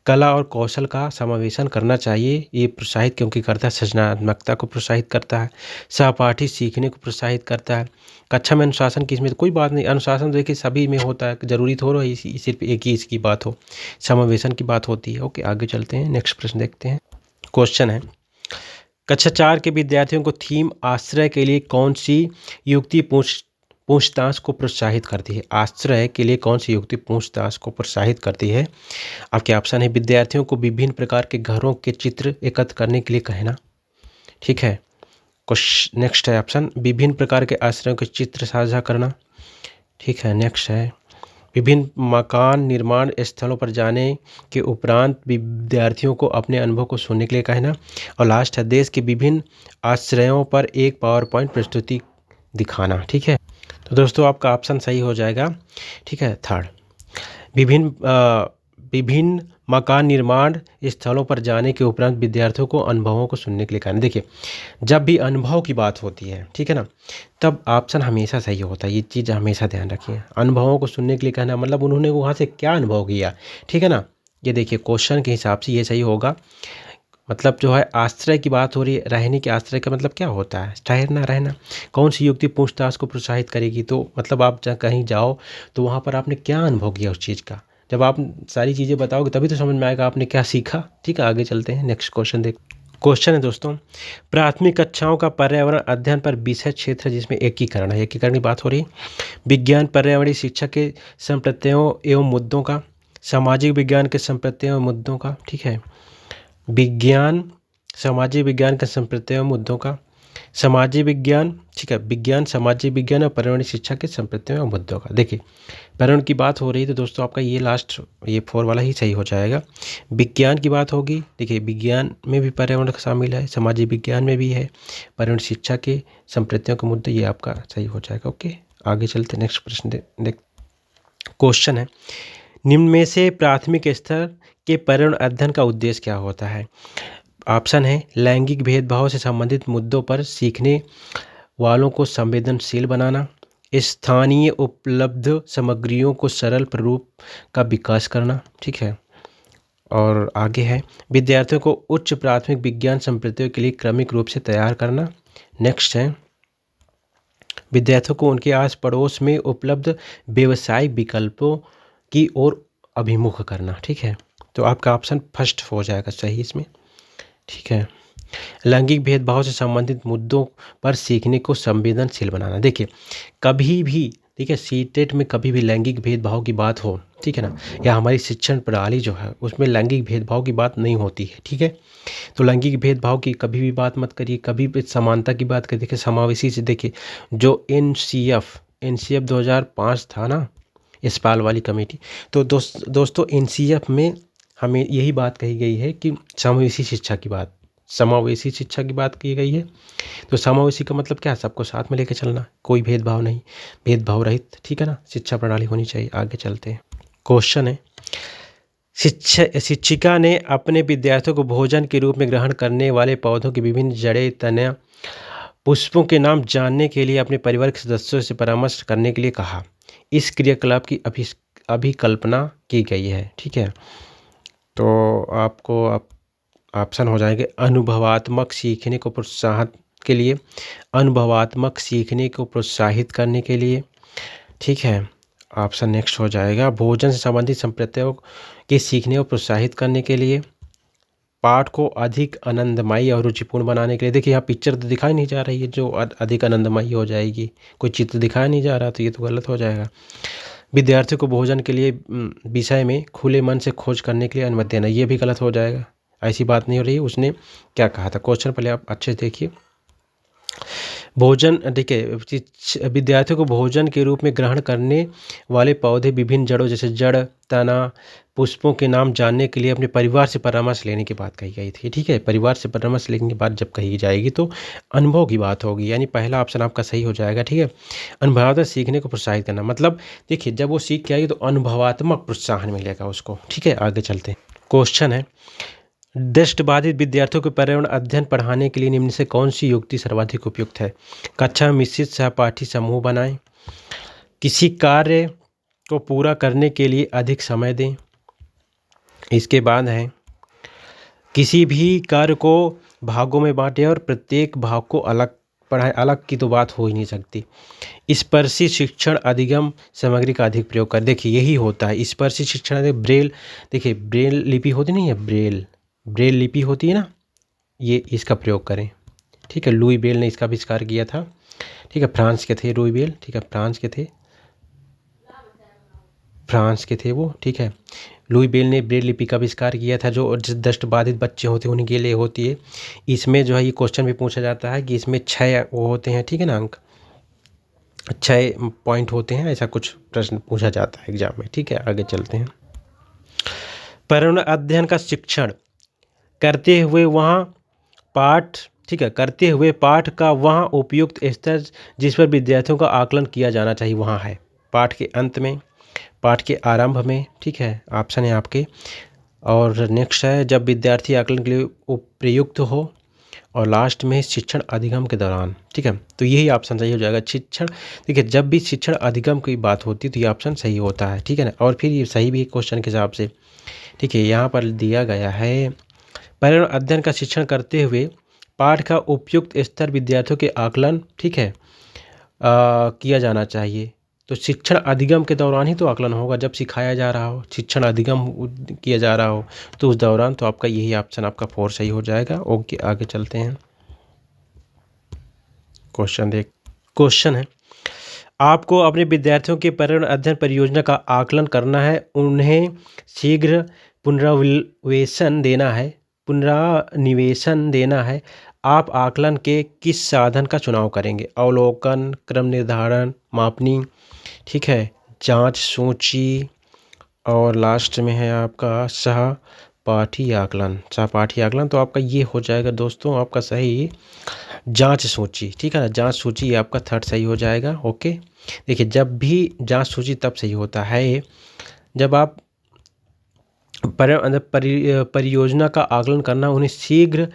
कला और कौशल का समावेशन करना चाहिए। ये प्रोत्साहित क्योंकि करता है, सृजनात्मकता को प्रोत्साहित करता है, सहपाठी सीखने को प्रोत्साहित करता है। कक्षा में अनुशासन की इसमें तो कोई बात नहीं, अनुशासन देखिए सभी में होता है, ज़रूरी थोड़ा ही सिर्फ एक ही इसकी बात हो, समावेशन की बात होती है। ओके, आगे चलते हैं, नेक्स्ट प्रश्न देखते हैं। क्वेश्चन है, कक्षा 4 के विद्यार्थियों को थीम आश्रय के लिए कौन सी युक्ति पूछताछ को प्रोत्साहित करती है? आश्रय के लिए कौन सी युक्ति पूछताछ को प्रोत्साहित करती है? आपके ऑप्शन है, विद्यार्थियों को विभिन्न प्रकार के घरों के चित्र एकत्र करने के लिए कहना, ठीक है। नेक्स्ट है ऑप्शन, विभिन्न प्रकार के आश्रयों के चित्र साझा करना, ठीक है। नेक्स्ट है, विभिन्न मकान निर्माण स्थलों पर जाने के उपरांत विद्यार्थियों को अपने अनुभव को सुनने के लिए कहना। और लास्ट है, देश के विभिन्न आश्रयों पर एक पावर पॉइंट प्रस्तुति दिखाना, ठीक है। तो दोस्तों आपका ऑप्शन सही हो जाएगा, ठीक है, थर्ड। विभिन्न मकान निर्माण स्थलों पर जाने के उपरांत विद्यार्थियों को अनुभवों को सुनने के लिए कहना। देखिए, जब भी अनुभव की बात होती है, ठीक है ना, तब ऑप्शन हमेशा सही होता है, ये चीज़ हमेशा ध्यान रखिए। अनुभवों को सुनने के लिए कहना मतलब उन्होंने वहाँ से क्या अनुभव किया, ठीक है ना। ये देखिए, क्वेश्चन के हिसाब से ये सही होगा। मतलब जो है आश्रय की बात हो रही है, रहने के आश्रय का मतलब क्या होता है? ठहरना, रहना। कौन सी युक्ति पूछताछ को प्रोत्साहित करेगी? तो मतलब आप कहीं जाओ तो वहाँ पर आपने क्या अनुभव किया उस चीज़ का, जब आप सारी चीज़ें बताओगे तभी तो समझ में आएगा आपने क्या सीखा, ठीक है। आगे चलते हैं, नेक्स्ट क्वेश्चन देख। क्वेश्चन है दोस्तों, प्राथमिक कक्षाओं का पर्यावरण अध्ययन पर विषय क्षेत्र है जिसमें एकीकरण है, एकीकरण की बात हो रही है। विज्ञान पर्यावरणीय शिक्षा के संप्रत्ययों एवं मुद्दों का, सामाजिक विज्ञान के संप्रत्ययों एवं मुद्दों का, ठीक है। विज्ञान, सामाजिक विज्ञान के संप्रत्ययों मुद्दों का, सामाजिक विज्ञान, ठीक है, विज्ञान, सामाजिक विज्ञान और पर्यावरणीय शिक्षा के संप्रत्ययों और मुद्दों का। देखिए, पर्यावरण की बात हो रही है तो दोस्तों आपका ये लास्ट, ये 4 वाला ही सही हो जाएगा। विज्ञान की बात होगी, देखिए विज्ञान में भी पर्यावरण शामिल है, सामाजिक विज्ञान में भी है, पर्यावरण शिक्षा के संप्रत्ययों के मुद्दे, ये आपका सही हो जाएगा। ओके, आगे चलते नेक्स्ट प्रश्न देख। क्वेश्चन है, निम्न में से प्राथमिक स्तर के पर्यावरण अध्ययन का उद्देश्य क्या होता है? ऑप्शन है, लैंगिक भेदभाव से संबंधित मुद्दों पर सीखने वालों को संवेदनशील बनाना, स्थानीय उपलब्ध सामग्रियों को सरल प्रारूप का विकास करना, ठीक है। और आगे है, विद्यार्थियों को उच्च प्राथमिक विज्ञान संप्रत्ययों के लिए क्रमिक रूप से तैयार करना। नेक्स्ट है, विद्यार्थियों को उनके आस पड़ोस में उपलब्ध व्यवसायिक विकल्पों की ओर अभिमुख करना, ठीक है। तो आपका ऑप्शन फर्स्ट हो जाएगा सही इसमें, ठीक है। लैंगिक भेदभाव से संबंधित मुद्दों पर सीखने को संवेदनशील बनाना। देखिए, कभी भी, ठीक है, सीटेट में कभी भी लैंगिक भेदभाव की बात हो, ठीक है ना, या हमारी शिक्षण प्रणाली जो है उसमें लैंगिक भेदभाव की बात नहीं होती है, ठीक है। तो लैंगिक भेदभाव की कभी भी बात मत करिए, कभी भी समानता की बात करिए। देखिए, समावेशी से, देखिए जो एनसीएफ 2005 था ना, इस्पाल वाली कमेटी, तो दोस्तों एनसीएफ में हमें यही बात कही गई है कि समावेशी शिक्षा की बात की गई है। तो समावेशी का मतलब क्या है? सबको साथ में लेके चलना, कोई भेदभाव नहीं, भेदभाव रहित, ठीक है ना, शिक्षा प्रणाली होनी चाहिए। आगे चलते हैं, क्वेश्चन है, शिक्षिका ने अपने विद्यार्थियों को भोजन के रूप में ग्रहण करने वाले पौधों की विभिन्न जड़ें, तने, पुष्पों के नाम जानने के लिए अपने परिवार के सदस्यों से परामर्श करने के लिए कहा। इस क्रियाकलाप की अभिकल्पना की गई है, ठीक है। तो आपको ऑप्शन हो जाएंगे, अनुभवात्मक सीखने को प्रोत्साहन के लिए, अनुभवात्मक सीखने को प्रोत्साहित करने के लिए, ठीक है। ऑप्शन नेक्स्ट हो जाएगा, भोजन से संबंधित संप्रत्ययों के सीखने को प्रोत्साहित करने के लिए, पाठ को अधिक आनंदमयी और रुचिपूर्ण बनाने के लिए। देखिए, यहाँ पिक्चर तो दिखाई नहीं जा रही है जो अधिक आनंदमयी हो जाएगी, कोई चित्र दिखाया नहीं जा रहा, तो ये तो गलत हो जाएगा। विद्यार्थियों को भोजन के लिए विषय में खुले मन से खोज करने के लिए अनुमति देना, ये भी गलत हो जाएगा, ऐसी बात नहीं हो रही है। उसने क्या कहा था, क्वेश्चन पहले आप अच्छे से देखिए। भोजन, देखिए, विद्यार्थियों को भोजन के रूप में ग्रहण करने वाले पौधे विभिन्न जड़ों जैसे जड़, तना, पुष्पों के नाम जानने के लिए अपने परिवार से परामर्श लेने की बात कही गई थी, ठीक है। परिवार से परामर्श लेने की बात जब कही जाएगी तो अनुभव की बात होगी, यानी पहला ऑप्शन आपका सही हो जाएगा, ठीक है। अनुभवात्मक सीखने को प्रोत्साहित करना, मतलब देखिए जब वो सीख के आएगी तो अनुभवात्मक प्रोत्साहन मिलेगा उसको, ठीक है। आगे चलते हैं, क्वेश्चन है, दृष्टि बाधित विद्यार्थियों को पर्यावरण अध्ययन पढ़ाने के लिए निम्न से कौन सी युक्ति सर्वाधिक उपयुक्त है? कक्षा में मिश्रित सहपाठी समूह बनाएं, किसी कार्य को पूरा करने के लिए अधिक समय दें, इसके बाद है किसी भी कार्य को भागों में बांटें और प्रत्येक भाग को अलग पढ़ाएं। अलग की तो बात हो ही नहीं सकती। स्पर्शी शिक्षण अधिगम सामग्री का अधिक प्रयोग कर। देखिए यही होता है स्पर्शी शिक्षण। ब्रेल, देखिए ब्रेल लिपि होती नहीं है, ब्रेल लिपि होती है ना, ये इसका प्रयोग करें। ठीक है, लुई ब्रेल ने इसका आविष्कार किया था। ठीक है, फ्रांस के थे लुई ब्रेल। ठीक है, फ्रांस के थे वो। ठीक है, लुई ब्रेल ने ब्रेल लिपि का आविष्कार किया था, जो दृष्टिबाधित बच्चे होते हैं उनके लिए होती है। इसमें जो है ये क्वेश्चन भी पूछा जाता है कि इसमें 6 वो होते हैं, ठीक है ना, अंक 6 पॉइंट होते हैं, ऐसा कुछ प्रश्न पूछा जाता है एग्जाम में। ठीक है, आगे चलते हैं। पर्यावरण अध्ययन का शिक्षण करते हुए वहाँ पाठ, ठीक है, करते हुए पाठ का वहाँ उपयुक्त स्तर जिस पर विद्यार्थियों का आकलन किया जाना चाहिए वहाँ है। पाठ के अंत में, पाठ के आरंभ में, ठीक है, ऑप्शन है आपके। और नेक्स्ट है जब विद्यार्थी आकलन के लिए उपयुक्त हो, और लास्ट में शिक्षण अधिगम के दौरान। ठीक है, तो यही ऑप्शन सही हो जाएगा। शिक्षण, देखिए जब भी शिक्षण अधिगम की बात होती है तो ये ऑप्शन सही होता है। ठीक है ना, और फिर ये सही भी क्वेश्चन के हिसाब से। ठीक है, यहाँ पर दिया गया है पर्यावरण अध्ययन का शिक्षण करते हुए पाठ का उपयुक्त स्तर विद्यार्थियों के आकलन, ठीक है, किया जाना चाहिए। तो शिक्षण अधिगम के दौरान ही तो आकलन होगा, जब सिखाया जा रहा हो, शिक्षण अधिगम किया जा रहा हो तो उस दौरान। तो आपका यही ऑप्शन आपका 4 सही हो जाएगा। ओके, आगे चलते हैं। क्वेश्चन है आपको अपने विद्यार्थियों के पर्यावरण अध्ययन परियोजना का आकलन करना है। उन्हें शीघ्र पुनरावलोकन देना है। आप आकलन के किस साधन का चुनाव करेंगे? अवलोकन, क्रम निर्धारण, मापनी, ठीक है, जांच सूची, और लास्ट में है आपका सहपाठी आकलन। तो आपका ये हो जाएगा दोस्तों आपका सही जांच सूची। ठीक है ना, जांच सूची आपका 3rd सही हो जाएगा। ओके, देखिए जब भी जांच सूची तब सही होता है जब आप परियोजना का आकलन करना, उन्हें शीघ्र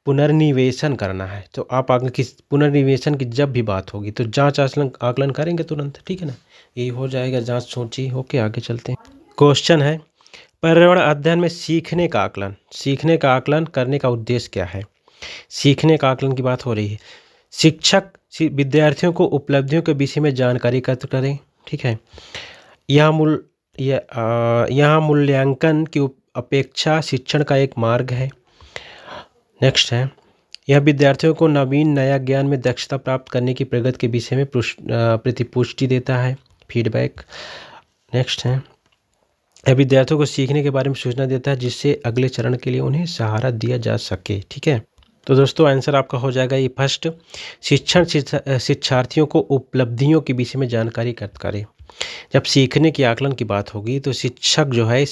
पुनर्निवेशन करना है। तो आप आगे किस पुनर्निवेशन की जब भी बात होगी तो जांच आकलन करेंगे तुरंत। ठीक है ना, यही हो जाएगा जांच सूची। ओके, आगे चलते हैं। क्वेश्चन है पर्यावरण अध्ययन में सीखने का आकलन करने का उद्देश्य क्या है? सीखने का आकलन की बात हो रही है। शिक्षक विद्यार्थियों को उपलब्धियों के विषय में जानकारी एकत्र करें। ठीक है, यहाँ मूल्यांकन की अपेक्षा शिक्षण का एक मार्ग है। नेक्स्ट है यह विद्यार्थियों को नया ज्ञान में दक्षता प्राप्त करने की प्रगति के विषय में प्रतिपुष्टि देता है, फीडबैक। नेक्स्ट है यह विद्यार्थियों को सीखने के बारे में सूचना देता है जिससे अगले चरण के लिए उन्हें सहारा दिया जा सके। ठीक है, तो दोस्तों आंसर आपका हो जाएगा ये फर्स्ट। शिक्षार्थियों को उपलब्धियों के विषय में जानकारी एकत्र करें। जब सीखने की आकलन की बात होगी तो शिक्षक जो है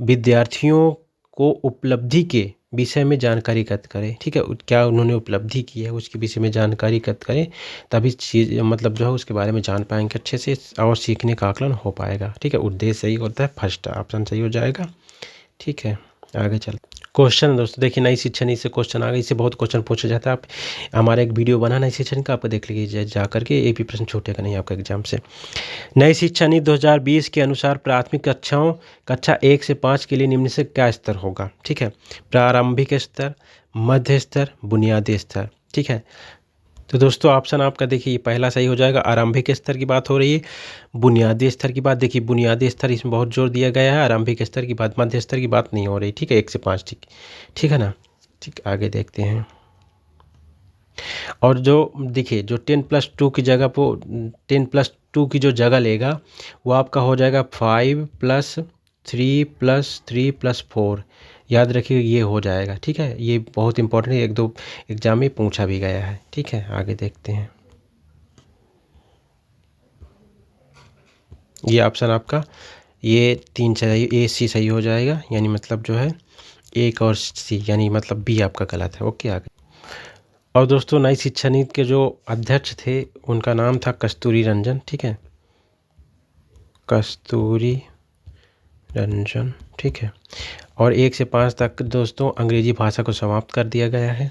विद्यार्थियों को उपलब्धि के विषय में जानकारी एकत्र करें। ठीक है, क्या उन्होंने उपलब्धि की है उसके विषय में जानकारी एकत्र करें, तभी चीज़ मतलब जो है उसके बारे में जान पाएंगे अच्छे से, और सीखने का आकलन हो पाएगा। ठीक है, उद्देश्य सही होता है, फर्स्ट ऑप्शन सही हो जाएगा। ठीक है, आगे चल क्वेश्चन दोस्तों देखिए नई शिक्षा नीति से क्वेश्चन आ गए। इससे बहुत क्वेश्चन पूछा जाता है। आप हमारा एक वीडियो बना नई शिक्षा नीति का, आपको देख लीजिए जा करके, एक भी प्रश्न छूटेगा नहीं आपका एग्जाम से। नई शिक्षा नीति 2020 के अनुसार प्राथमिक कक्षा 1 से 5 के लिए निम्न से क्या स्तर होगा? ठीक है, प्रारंभिक स्तर, मध्य स्तर, बुनियादी स्तर। ठीक है, तो दोस्तों ऑप्शन आपका देखिए पहला सही हो जाएगा। आरंभिक स्तर की बात हो रही है, बुनियादी स्तर की बात, देखिए बुनियादी स्तर इसमें बहुत जोर दिया गया है, आरंभिक स्तर की बात, मध्य स्तर की बात नहीं हो रही। ठीक है, 1 से 5। ठीक है ना, ठीक, आगे देखते हैं। और जो देखिए जो 10+2 की जगह पर 10+2 की जो जगह लेगा वो आपका हो जाएगा 5+3+3+4। याद रखिए ये हो जाएगा। ठीक है, ये बहुत इंपॉर्टेंट है, 1-2 एग्जाम में पूछा भी गया है। ठीक है, आगे देखते हैं। ये ऑप्शन आपका ये 3 सही, ए सी सही हो जाएगा, यानी मतलब जो है 1 और सी, यानी मतलब बी आपका गलत है। ओके, आगे। और दोस्तों नई शिक्षा नीति के जो अध्यक्ष थे उनका नाम था कस्तूरी रंजन। ठीक है, कस्तूरी रंजन। ठीक है, और 1 से 5 तक दोस्तों अंग्रेजी भाषा को समाप्त कर दिया गया है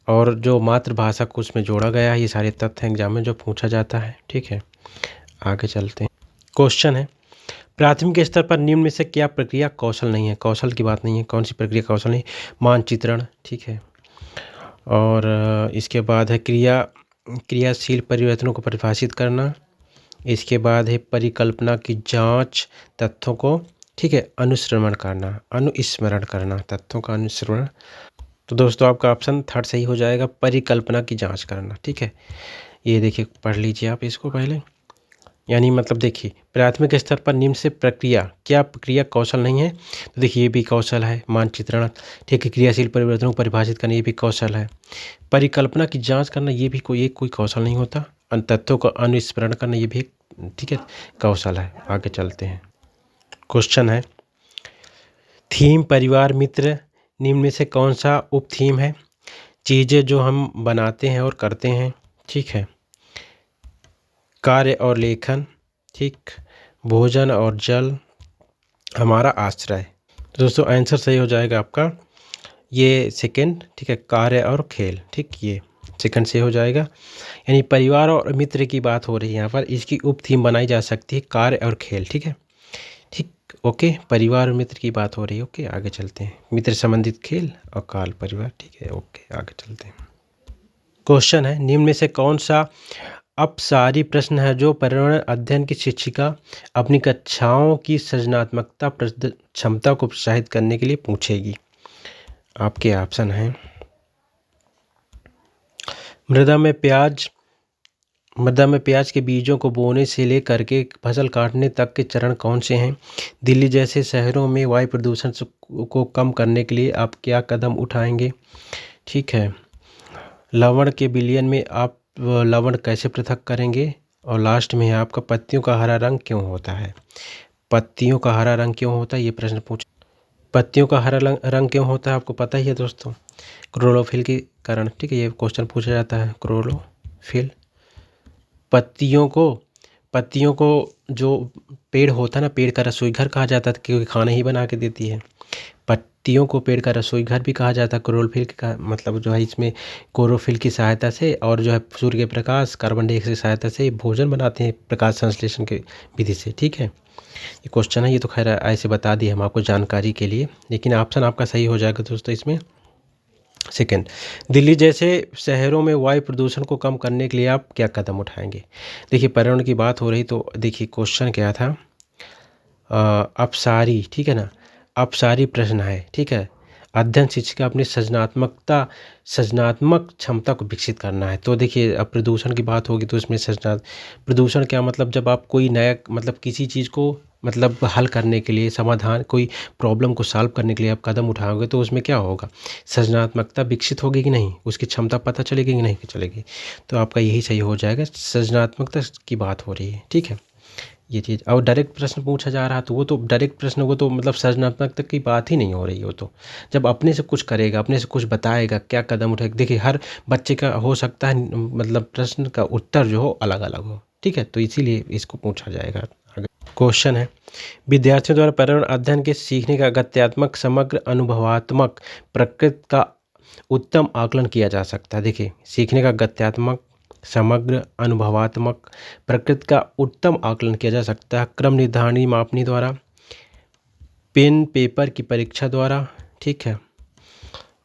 और जो मातृभाषा को उसमें जोड़ा गया है। ये सारे तथ्य एग्जाम में जो पूछा जाता है। ठीक है, आगे चलते हैं। क्वेश्चन है, प्राथमिक स्तर पर निम्न में से क्या प्रक्रिया कौशल नहीं है? कौशल की बात नहीं है, कौन सी प्रक्रिया कौशल नहीं? मानचित्रण। ठीक है, और इसके बाद है क्रियाशील परिवर्तनों को परिभाषित करना। इसके बाद है परिकल्पना की जांच, तथ्यों को, ठीक है, अनुस्मरण करना, तथ्यों का अनुस्मरण। तो दोस्तों आपका ऑप्शन 3 सही हो जाएगा, परिकल्पना की जांच करना। ठीक है, ये देखिए, पढ़ लीजिए आप इसको पहले। यानी मतलब देखिए, प्राथमिक स्तर पर निम्न से क्या प्रक्रिया कौशल नहीं है? तो देखिए, ये भी कौशल है, मानचित्रण। ठीक है, क्रियाशील परिवर्तनों को परिभाषित करना, ये भी कौशल है। परिकल्पना की जांच करना, ये भी कोई कौशल नहीं होता। तथ्यों का अनुस्मरण करना, ये भी ठीक है कौशल है। आगे चलते हैं। क्वेश्चन है, थीम, परिवार, मित्र, निम्न में से कौन सा उप थीम है? चीज़ें जो हम बनाते हैं और करते हैं। ठीक है, कार्य और लेखन। ठीक, भोजन और जल, हमारा आश्रय। तो दोस्तों आंसर सही हो जाएगा आपका ये सेकंड। ठीक है, कार्य और खेल। ठीक, ये सेकंड से हो जाएगा। यानी परिवार और मित्र की बात हो रही है यहाँ पर, इसकी उप थीम बनाई जा सकती है कार्य और खेल। ठीक है, ठीक, ओके, परिवार और मित्र की बात हो रही है। ओके, आगे चलते हैं। मित्र संबंधित खेल और काल परिवार। ठीक है, ओके, आगे चलते हैं। क्वेश्चन है, निम्न में से कौन सा अपसारी प्रश्न है जो पर्यावरण अध्ययन की शिक्षिका अपनी कक्षाओं की सृजनात्मकता क्षमता को प्रोत्साहित करने के लिए पूछेगी? आपके ऑप्शन हैं, मृदा में प्याज के बीजों को बोने से लेकर के फसल काटने तक के चरण कौन से हैं? दिल्ली जैसे शहरों में वायु प्रदूषण को कम करने के लिए आप क्या कदम उठाएंगे? ठीक है, लवण के विलयन में आप लवण कैसे पृथक करेंगे? और लास्ट में है आपका, पत्तियों का हरा रंग क्यों होता है? पत्तियों का हरा रंग क्यों होता है, ये प्रश्न पूछ। पत्तियों का हरा रंग क्यों होता है आपको पता ही है दोस्तों, क्लोरोफिल के कारण। ठीक है, ये क्वेश्चन पूछा जाता है, क्लोरोफिल। पत्तियों को जो पेड़ होता है ना, पेड़ का रसोई घर कहा जाता है क्योंकि खाना ही बना के देती है। पत्तियों को पेड़ का रसोई घर भी कहा जाता है। क्लोरोफिल का मतलब जो है, इसमें क्लोरोफिल की सहायता से और जो है सूर्य के प्रकाश, कार्बन डाइऑक्साइड की सहायता से भोजन बनाते हैं प्रकाश संश्लेषण के विधि से। ठीक है, ये क्वेश्चन है, ये तो खैर ऐसे बता दिए हम आपको जानकारी के लिए, लेकिन ऑप्शन आपका सही हो जाएगा दोस्तों इसमें सेकंड। दिल्ली जैसे शहरों में वायु प्रदूषण को कम करने के लिए आप क्या कदम उठाएंगे? देखिए, पर्यावरण की बात हो रही तो देखिए क्वेश्चन क्या था, अपसारी। ठीक है ना, अपसारी प्रश्न है। ठीक है, अध्ययन शिक्षिका अपनी सृजनात्मक क्षमता को विकसित करना है। तो देखिए, अब प्रदूषण की बात होगी तो इसमें प्रदूषण क्या मतलब, जब आप कोई नया मतलब किसी चीज़ को मतलब हल करने के लिए, समाधान, कोई प्रॉब्लम को सॉल्व करने के लिए आप कदम उठाओगे तो उसमें क्या होगा, सृजनात्मकता विकसित होगी कि नहीं, उसकी क्षमता पता चलेगी कि नहीं चलेगी। तो आपका यही सही हो जाएगा, सृजनात्मकता की बात हो रही है। ठीक है, ये चीज़। और डायरेक्ट प्रश्न पूछा जा रहा तो वो तो डायरेक्ट प्रश्न, वो तो मतलब सृजनात्मकता की बात ही नहीं हो रही। वो तो जब अपने से कुछ करेगा, अपने से कुछ बताएगा, क्या कदम उठाएगा। देखिए, हर बच्चे का हो सकता है मतलब प्रश्न का उत्तर जो हो अलग अलग हो। ठीक है, तो इसीलिए इसको पूछा जाएगा। आगे क्वेश्चन है, विद्यार्थियों द्वारा पर्यावरण अध्ययन के सीखने का गत्यात्मक, समग्र, अनुभवात्मक, प्रकृति का उत्तम आकलन किया जा सकता है। देखिए, सीखने का गत्यात्मक, समग्र, अनुभवात्मक, प्रकृति का उत्तम आकलन किया जा सकता है क्रम निर्धारणी मापनी द्वारा, पेन पेपर की परीक्षा द्वारा। ठीक है,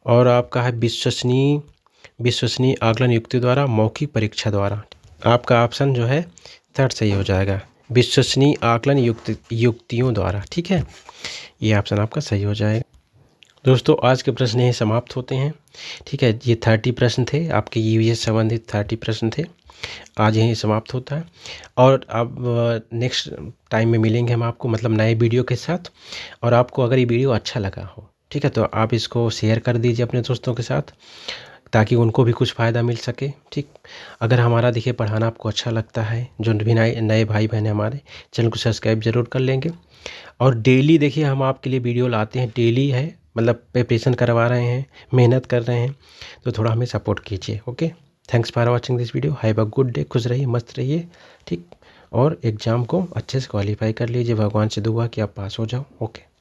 और आपका है विश्वसनीय आकलन युक्ति द्वारा, मौखिक परीक्षा द्वारा। आपका ऑप्शन जो है 3 सही हो जाएगा, विश्वसनीय आकलन युक्तियों द्वारा। ठीक है, ये ऑप्शन आपका सही हो जाएगा। दोस्तों आज के प्रश्न यही समाप्त होते हैं। ठीक है, ये 30 प्रश्न थे आपके ईवीएस संबंधित 30 प्रश्न थे, आज यहीं समाप्त होता है। और अब नेक्स्ट टाइम में मिलेंगे हम आपको मतलब नए वीडियो के साथ। और आपको अगर ये वीडियो अच्छा लगा हो, ठीक है, तो आप इसको शेयर कर दीजिए अपने दोस्तों के साथ ताकि उनको भी कुछ फ़ायदा मिल सके। ठीक, अगर हमारा देखिए पढ़ाना आपको अच्छा लगता है, जो भी नए भाई बहन हमारे चैनल को सब्सक्राइब ज़रूर कर लेंगे। और डेली देखिए हम आपके लिए वीडियो लाते हैं, डेली है मतलब प्रिपरेशन करवा रहे हैं, मेहनत कर रहे हैं, तो थोड़ा हमें सपोर्ट कीजिए। Okay, thanks for watching this video, have a good day, खुश रहिए, मस्त रहिए। ठीक, और एग्ज़ाम को अच्छे से क्वालिफाई कर लीजिए, भगवान से दुआ कि आप पास हो जाओ। ओके।